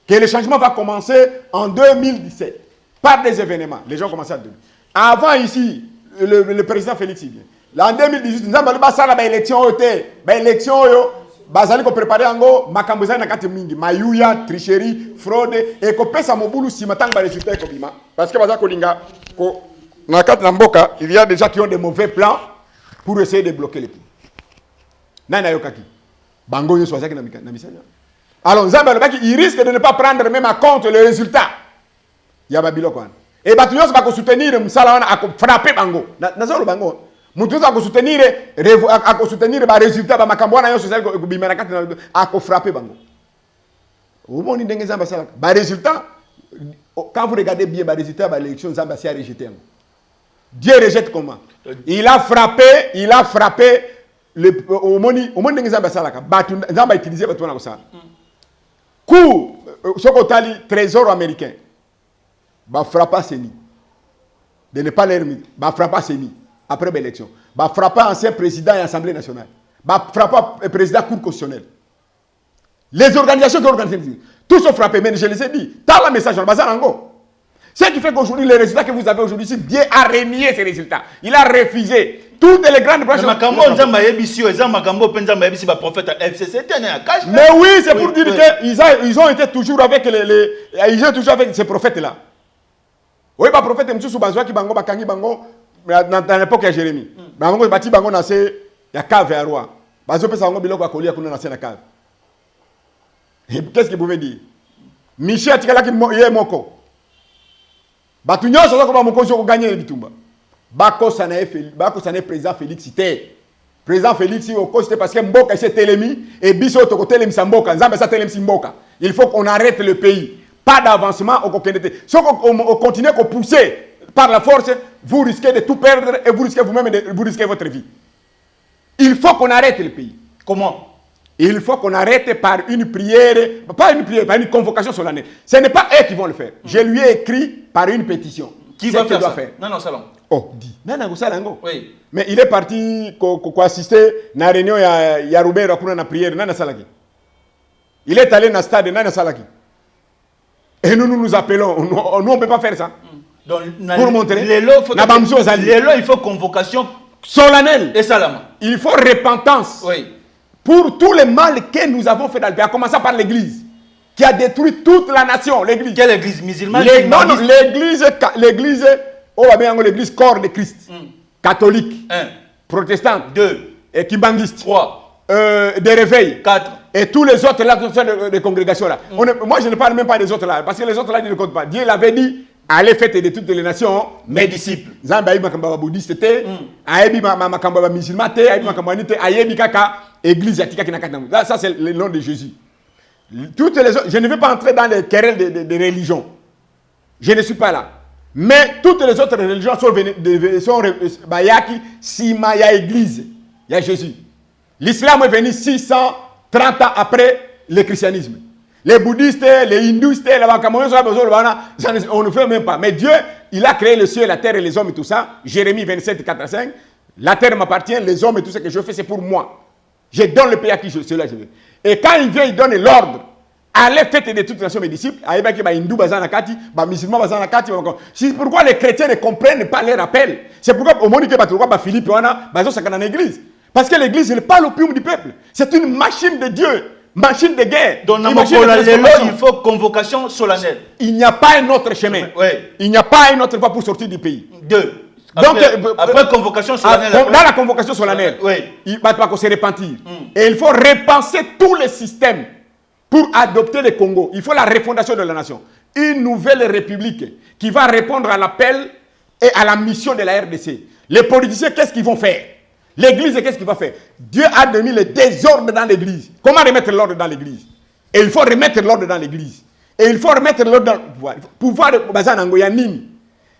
Que le changement va commencer en 2017 par des événements. Les gens commencent à dire. Avant ici, le président Félix vient. Là, en 2018, nous avons fait l'élection. Bazali ko préparer ango makambo za na kati mingi mayuya tricherie fraude et ko pesa mobulu si matanga ba résultat ko bima parce que baza ko linga ko na kati na mboka il y a des gens qui ont des mauvais plans pour essayer de bloquer les pays. Nana yokaki bango yo swazaki na misanya. Alors Nzambe alobaki il risque de ne pas prendre même à compte le résultat. Ya babiloko wana. Et batunyos ba ko soutenir msala wana a ko frapper bango. Na zo bango. Mutuza ko soutenir ba résultat ba makambo na yo social ko bimana kati a ko frapper bango. Omo ni ndenge Nzambe sala ba résultat quand vous regardez bien ba résultat ba l'élection Nzambe a rejeté. Dieu rejette comment? Il a frappé le omoni ndenge Nzambe sala ka batu Nzambe a utilisé batu na ko sala. Coup sokotali trésor américain. Ba frappa Seni. De ne pas l'ermite, ba frappa Seni. Après l'élection, bah frapper ancien président et Assemblée nationale, bah frapper président Cour constitutionnelle. Les organisations qui organisent, tous sont frappés, mais je les ai dit, dans le message, on bazar ango. Ce qui fait qu'aujourd'hui, les résultats que vous avez aujourd'hui, Dieu a renié ces résultats. Il a refusé. Toutes les grandes branches. Mais oui, c'est pour dire qu'ils ont été toujours avec ils ont toujours avec ces prophètes-là. Oui, bah prophète, M. Soubazoua qui bango, bakangi bango. Dans l'époque de Jérémie, bango bati bango na se ya cave ya roi. Bazo pesa bango biloko akolia kuna na se na cave. Qu'est-ce qu'il pouvait dire? Michel atikala ki ye moko. Batu nyonso ko ba moko zo ko gagner bitumba. Bako sana président Félix cité. Président Félix au coste parce que mboka c'est telemi et biso to ko telemi sa mboka, nzambe sa telemi mboka. Il faut qu'on arrête le pays. Pas d'avancement au kokendete. Si on continue à pousser par la force, vous risquez de tout perdre et vous risquez vous-même vous risquez votre vie. Il faut qu'on arrête le pays. Comment? Il faut qu'on arrête par une prière, par une convocation solennelle. Ce n'est pas eux qui vont le faire. Je lui ai écrit par une pétition. Qui va faire ça? Non, salon. Oh, dis. Non, salango. Oui. Mais il est parti assister à la réunion ya Robert Akuna na prière, nana salaki. Il est allé dans le stade, nana salaki. Et nous appelons, nous on ne peut pas faire ça. Donc, pour montrer, il faut convocation solennelle. Et salama. Il faut repentance. Oui. Pour tout le mal que nous avons fait dans le pays, à commencer par l'église, qui a détruit toute la nation. L'église. Quelle église musulmane? Non, l'église on va bien l'église corps de Christ. Catholique. 1. Protestante. 2. Et kimbangiste. 3. Des réveils. 4. Et tous les autres là, des congrégations là. Moi, je ne parle même pas des autres là, parce que les autres là, ils ne comptent pas. Dieu l'avait dit, allez fêter de toutes les nations, mes disciples. Zamba makamba bouddhiste te, ayebi makamba musulman te, ayebi makamba te, ayebi kaka église yatika kinakatamo. Ça c'est le nom de Jésus. Toutes les autres, je ne vais pas entrer dans les querelles de religions. Je ne suis pas là. Mais toutes les autres religions sont bayaki sima ya église, ya Jésus. L'islam est venu 630 ans après le christianisme. Les bouddhistes, les hindouistes, on ne fait même pas. Mais Dieu, il a créé le ciel, la terre et les hommes et tout ça. Jérémie 27, 4 à 5. La terre m'appartient, les hommes et tout ce que je fais, c'est pour moi. Je donne le pays à qui cela je veux. Et quand il vient, il donne l'ordre. Allez fêter de toutes les nations mes disciples. C'est pourquoi les chrétiens ne comprennent pas les rappels. C'est pourquoi au monde que Philippe dans l'église. Parce que l'église n'est pas l'opium du peuple. C'est une machine de Dieu. Machine de guerre. Donc, il faut convocation solennelle. Il n'y a pas un autre chemin. Oui. Il n'y a pas une autre voie pour sortir du pays. 2. Après convocation solennelle. Dans la convocation solennelle, il va pas se repentir. Et il faut repenser tous les systèmes pour adopter le Congo. Il faut la refondation de la nation. Une nouvelle république qui va répondre à l'appel et à la mission de la RDC. Les politiciens, qu'est-ce qu'ils vont faire? L'église, qu'est-ce qu'il va faire? Dieu a donné le désordre dans l'église. Comment remettre l'ordre dans l'église? Et il faut remettre l'ordre dans l'église. Et il faut remettre l'ordre dans le pouvoir. Pouvoir de Bazanango Yanini.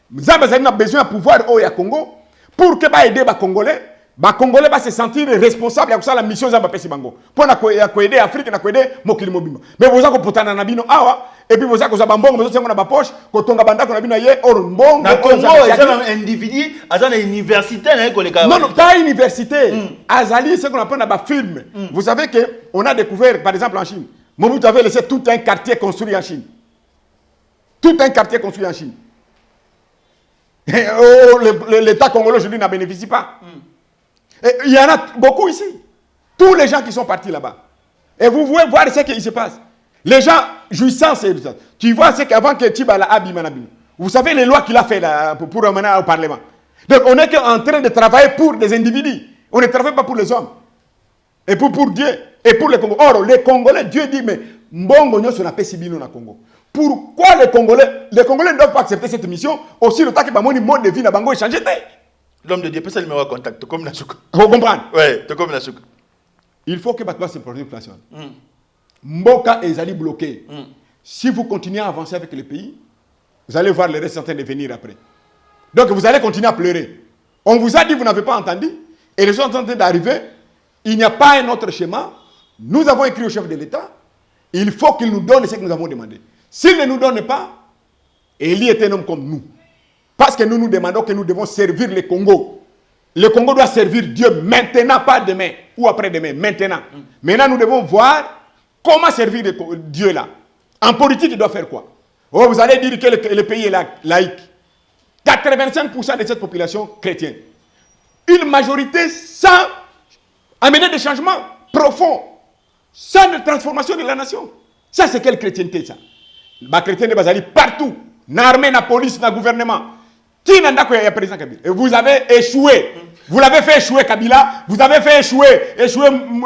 Nous avons besoin de pouvoir au Congo pour que aider les Congolais. Les Congolais vont se sentir responsables de la mission de Pesi Bango. Pour aider l'Afrique, pour aider Mokili Mobimba. Mais vous avez potana nabino awa et puis vous avez bambongo, vous avez na poche, quand on a banda qu'on a bino yé or mbongo. Na Congo, ils ont un individu, ils ont une université Non, pas université. Azali, c'est qu'on appelle dans film. Vous savez que on a découvert par exemple en Chine. Mobutu avait laissé tout un quartier construit en Chine. Tout un quartier construit en Chine. L'État congolais aujourd'hui n'en bénéficie pas. Et il y en a beaucoup ici. Tous les gens qui sont partis là-bas. Et vous pouvez voir ce qui se passe. Les gens jouissant, tu vois ce qu'avant que Tibala Abimanabim. Vous savez les lois qu'il a fait là, pour amener au Parlement. Donc on est en train de travailler pour des individus. On ne travaille pas pour les hommes. Et pour Dieu. Et pour les Congolais. Or, les Congolais, Dieu dit, mais Mbongo nyo son appelle Sibino na Congo. Pourquoi les Congolais ne doivent pas accepter cette mission aussi le temps que le mode de vie na Bango est changé? L'homme de Dieu peut ça le numéro de contact, comme la souka. Vous comprenez? Oui, comme la souka. Il faut que Batba se produise place. Mboka et Zali bloqués. Si vous continuez à avancer avec le pays, vous allez voir les restes en train de venir après. Donc vous allez continuer à pleurer. On vous a dit, vous n'avez pas entendu, et les gens sont en train d'arriver. Il n'y a pas un autre schéma. Nous avons écrit au chef de l'État. Il faut qu'il nous donne ce que nous avons demandé. S'il ne nous donne pas, Élie est un homme comme nous. Parce que nous nous demandons que nous devons servir le Congo. Le Congo doit servir Dieu maintenant, pas demain ou après-demain, maintenant. Maintenant, nous devons voir comment servir Dieu là. En politique, il doit faire quoi? Oh, vous allez dire que le pays est laïque. 85% de cette population chrétienne. Une majorité sans amener des changements profonds, sans une transformation de la nation. Ça, c'est quelle chrétienté, ça? La chrétienté basali partout. Dans l'armée, dans la police, dans le gouvernement. Qui n'a pas eu président Kabila? Et vous avez échoué. Vous l'avez fait échouer Kabila. Vous avez fait échouer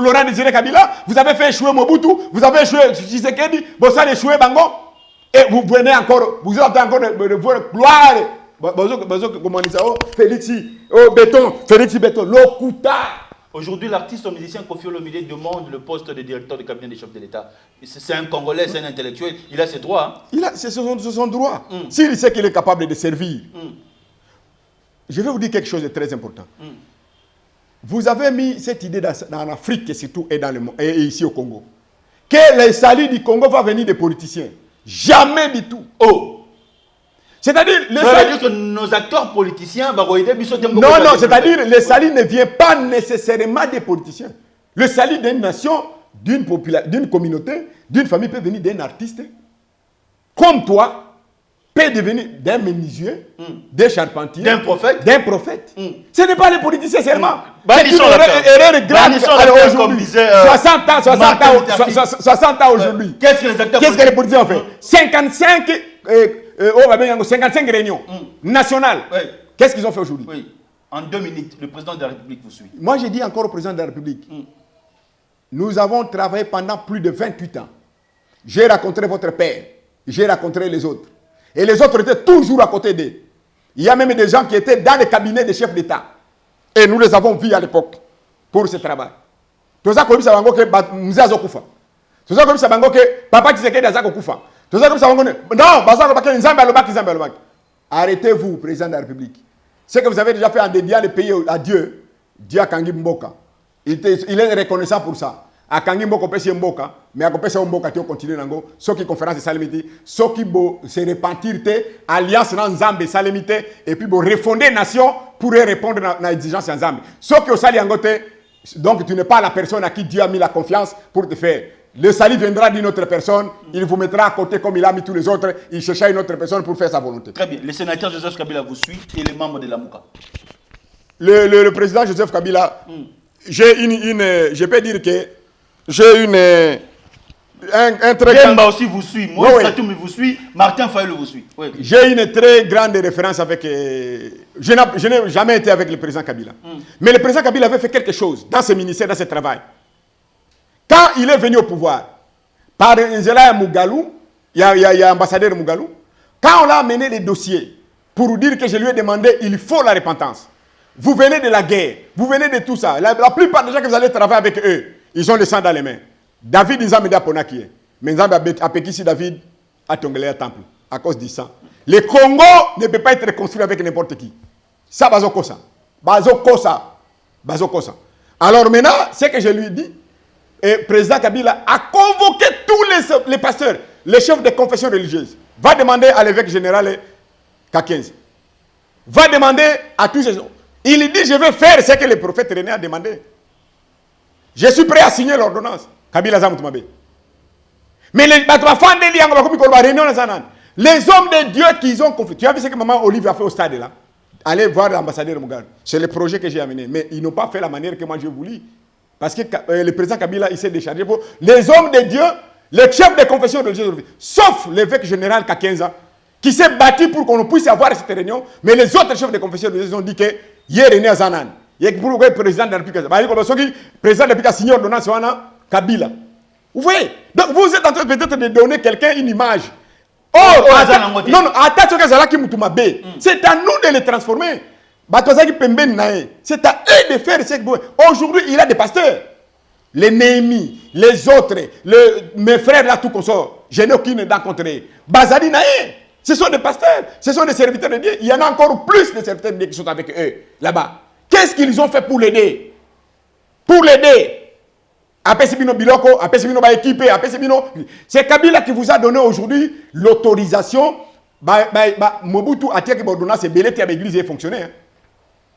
Laurent Désiré Kabila. Vous avez fait échouer Mobutu. Vous avez échoué Tshisekedi. Vous avez échoué Bango. Et vous venez encore, vous êtes encore de voir gloire. Comment on dit ça? Félix Béton, Lokuta. Aujourd'hui, l'artiste ou musicien Kofi Olomide demande le poste de directeur du cabinet des chefs de l'État. C'est un Congolais, c'est un intellectuel, il a ses droits. Hein? C'est son droit. S'il sait qu'il est capable de servir. Je vais vous dire quelque chose de très important. Vous avez mis cette idée dans l'Afrique surtout et dans le monde, et ici au Congo. Que le salut du Congo va venir des politiciens. Jamais du tout. Oh! C'est-à-dire, que nos acteurs politiciens, non, c'est-à-dire, le salut ne vient pas nécessairement des politiciens. Le salut d'une nation, d'une communauté, d'une famille peut venir d'un artiste, comme toi, peut devenir d'un menuisier, d'un charpentier, d'un prophète. Ce n'est pas les politiciens seulement. C'est une erreur grave aujourd'hui. 60 ans aujourd'hui. Qu'est-ce que les acteurs politiciens ont fait? 55 55 réunions nationales. Oui. Qu'est-ce qu'ils ont fait aujourd'hui? Oui. En 2 minutes, le président de la République vous suit. Moi, j'ai dit encore au président de la République, nous avons travaillé pendant plus de 28 ans. J'ai rencontré votre père, j'ai rencontré les autres. Et les autres étaient toujours à côté d'eux. Il y a même des gens qui étaient dans les cabinets des chefs d'État. Et nous les avons vus à l'époque pour ce travail. Tout ça, comme ça, que Mouzazo Koufa. Tout ça, comme ça, que Papa Tshisekedi Azako Koufa. Tout ça, comme ça, non, arrêtez-vous, président de la République. Ce que vous avez déjà fait en dédiant le pays à Dieu, Dieu a Kangi Mboka. Il est reconnaissant pour ça. A Kangi Mboka, Pesi Mboka, mais à Kopesi Mboka, tu continues Nango, ce qui conférence de Salimiti, ce qui se repentir, alliance dans Zambé, Salimité, et puis refonder nation pour répondre à l'exigence en Zambé. Ce qui au Sali Angote, donc tu n'es pas la personne à qui Dieu a mis la confiance pour te faire. Le salut viendra d'une autre personne, il vous mettra à côté comme il a mis tous les autres, il cherchera une autre personne pour faire sa volonté. Très bien. Le sénateur Joseph Kabila vous suit et les membres de la Mouka. Le président Joseph Kabila, je peux dire que j'ai un très Demba aussi vous suit, Moïse Katoumi vous suit, Martin Fayulu vous suit. Oui. J'ai une très grande référence avec... je n'ai jamais été avec le président Kabila. Mais le président Kabila avait fait quelque chose dans ses ministères, dans ses travail. Quand il est venu au pouvoir, par Nzela Mougalou, il y a ambassadeur Mougalou, quand on a amené des dossiers pour dire que je lui ai demandé, il faut la repentance. Vous venez de la guerre, vous venez de tout ça. La plupart des gens que vous allez travailler avec eux, ils ont le sang dans les mains. David Nzameda Ponakie. Mais Nzambe a péqué David à Tongelea Temple, à cause du sang. Le Congo ne peut pas être reconstruit avec n'importe qui. Ça, Bazokosa. Alors maintenant, ce que je lui dis, et le président Kabila a convoqué tous les pasteurs, les chefs de confession religieuse. Va demander à l'évêque général K15. Va demander à tous ces gens. Il dit, je vais faire ce que le prophète René a demandé. Je suis prêt à signer l'ordonnance. Kabila Zamoutumabe. Mais les hommes de Dieu qui ont conflit. Tu as vu ce que maman Olive a fait au stade là? Allez voir l'ambassadeur Mugabe. C'est le projet que j'ai amené. Mais ils n'ont pas fait la manière que moi j'ai voulu. Parce que le président Kabila, il s'est déchargé pour les hommes de Dieu, les chefs de confession religieuse, sauf l'évêque général Kakenza, qui s'est battu pour qu'on puisse avoir cette réunion, mais les autres chefs de confession religieuse ont dit que hier est né à Zanan. Il y a pour le président de la République. Le président de la République a signé l'ordonnance Kabila. Vous voyez? Donc vous êtes en train peut-être de donner quelqu'un une image. C'est à nous de les transformer. C'est à eux de faire ce que... Aujourd'hui, il y a des pasteurs. Les Néhémie, les autres, mes frères là, tout consort. Je n'ai aucune rencontré. Bazali Naé, ce sont des pasteurs, ce sont des serviteurs de Dieu. Il y en a encore plus de serviteurs de Dieu qui sont avec eux, là-bas. Qu'est-ce qu'ils ont fait pour l'aider? Pour l'aider. C'est Kabila qui vous a donné aujourd'hui l'autorisation. Mobutu a dit que Bordona c'est belleté avec l'église et fonctionné.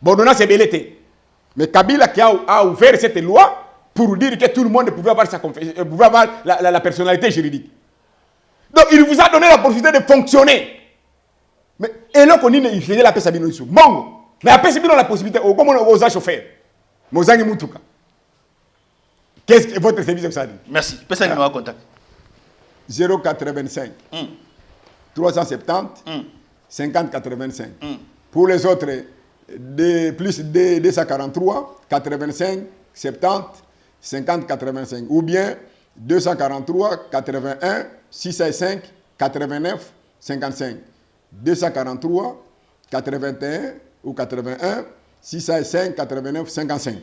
Bordona c'est belleté. Mais Kabila qui a ouvert cette loi pour dire que tout le monde pouvait avoir, pouvait avoir la personnalité juridique. Donc il vous a donné la possibilité de fonctionner. Mais et là qu'on il faisait la paix Sabino ici. Bon, mais après Sabino la possibilité comme on osa chauffer. Mozangi Mutuka. Qu'est-ce que votre service ça dit? Merci. Personne numéro de contact. 085 370 50 85. Pour les autres, plus 243 85 70 50 85. Ou bien 243 81 605 89 55. 243 81 ou 81 605 89 55.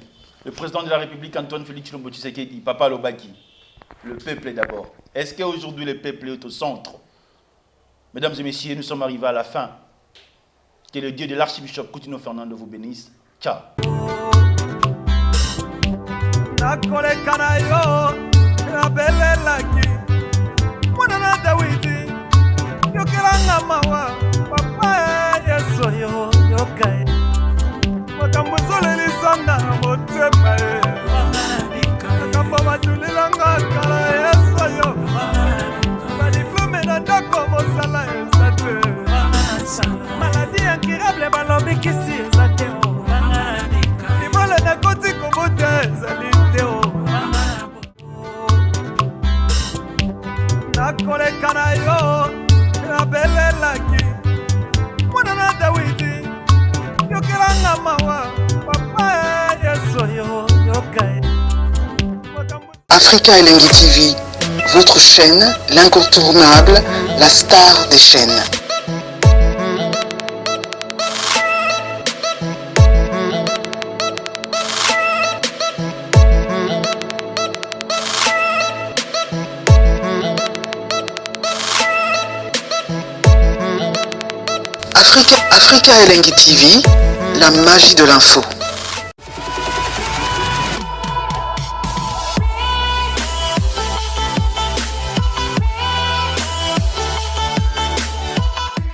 Le président de la République, Antoine Félix Tshilombo Tshisekedi, Papa Lobaki, le peuple d'abord. Est-ce qu'aujourd'hui le peuple est au centre? Mesdames et messieurs, nous sommes arrivés à la fin. Que le Dieu de l'archibishop Coutinho Fernando vous bénisse. Ciao. Maladie incurable balobi kisi ezate o libala na koti kobote ezali te o Africa Elengi TV, votre chaîne, l'incontournable, la star des chaînes. Africa Elengi TV, la magie de l'info.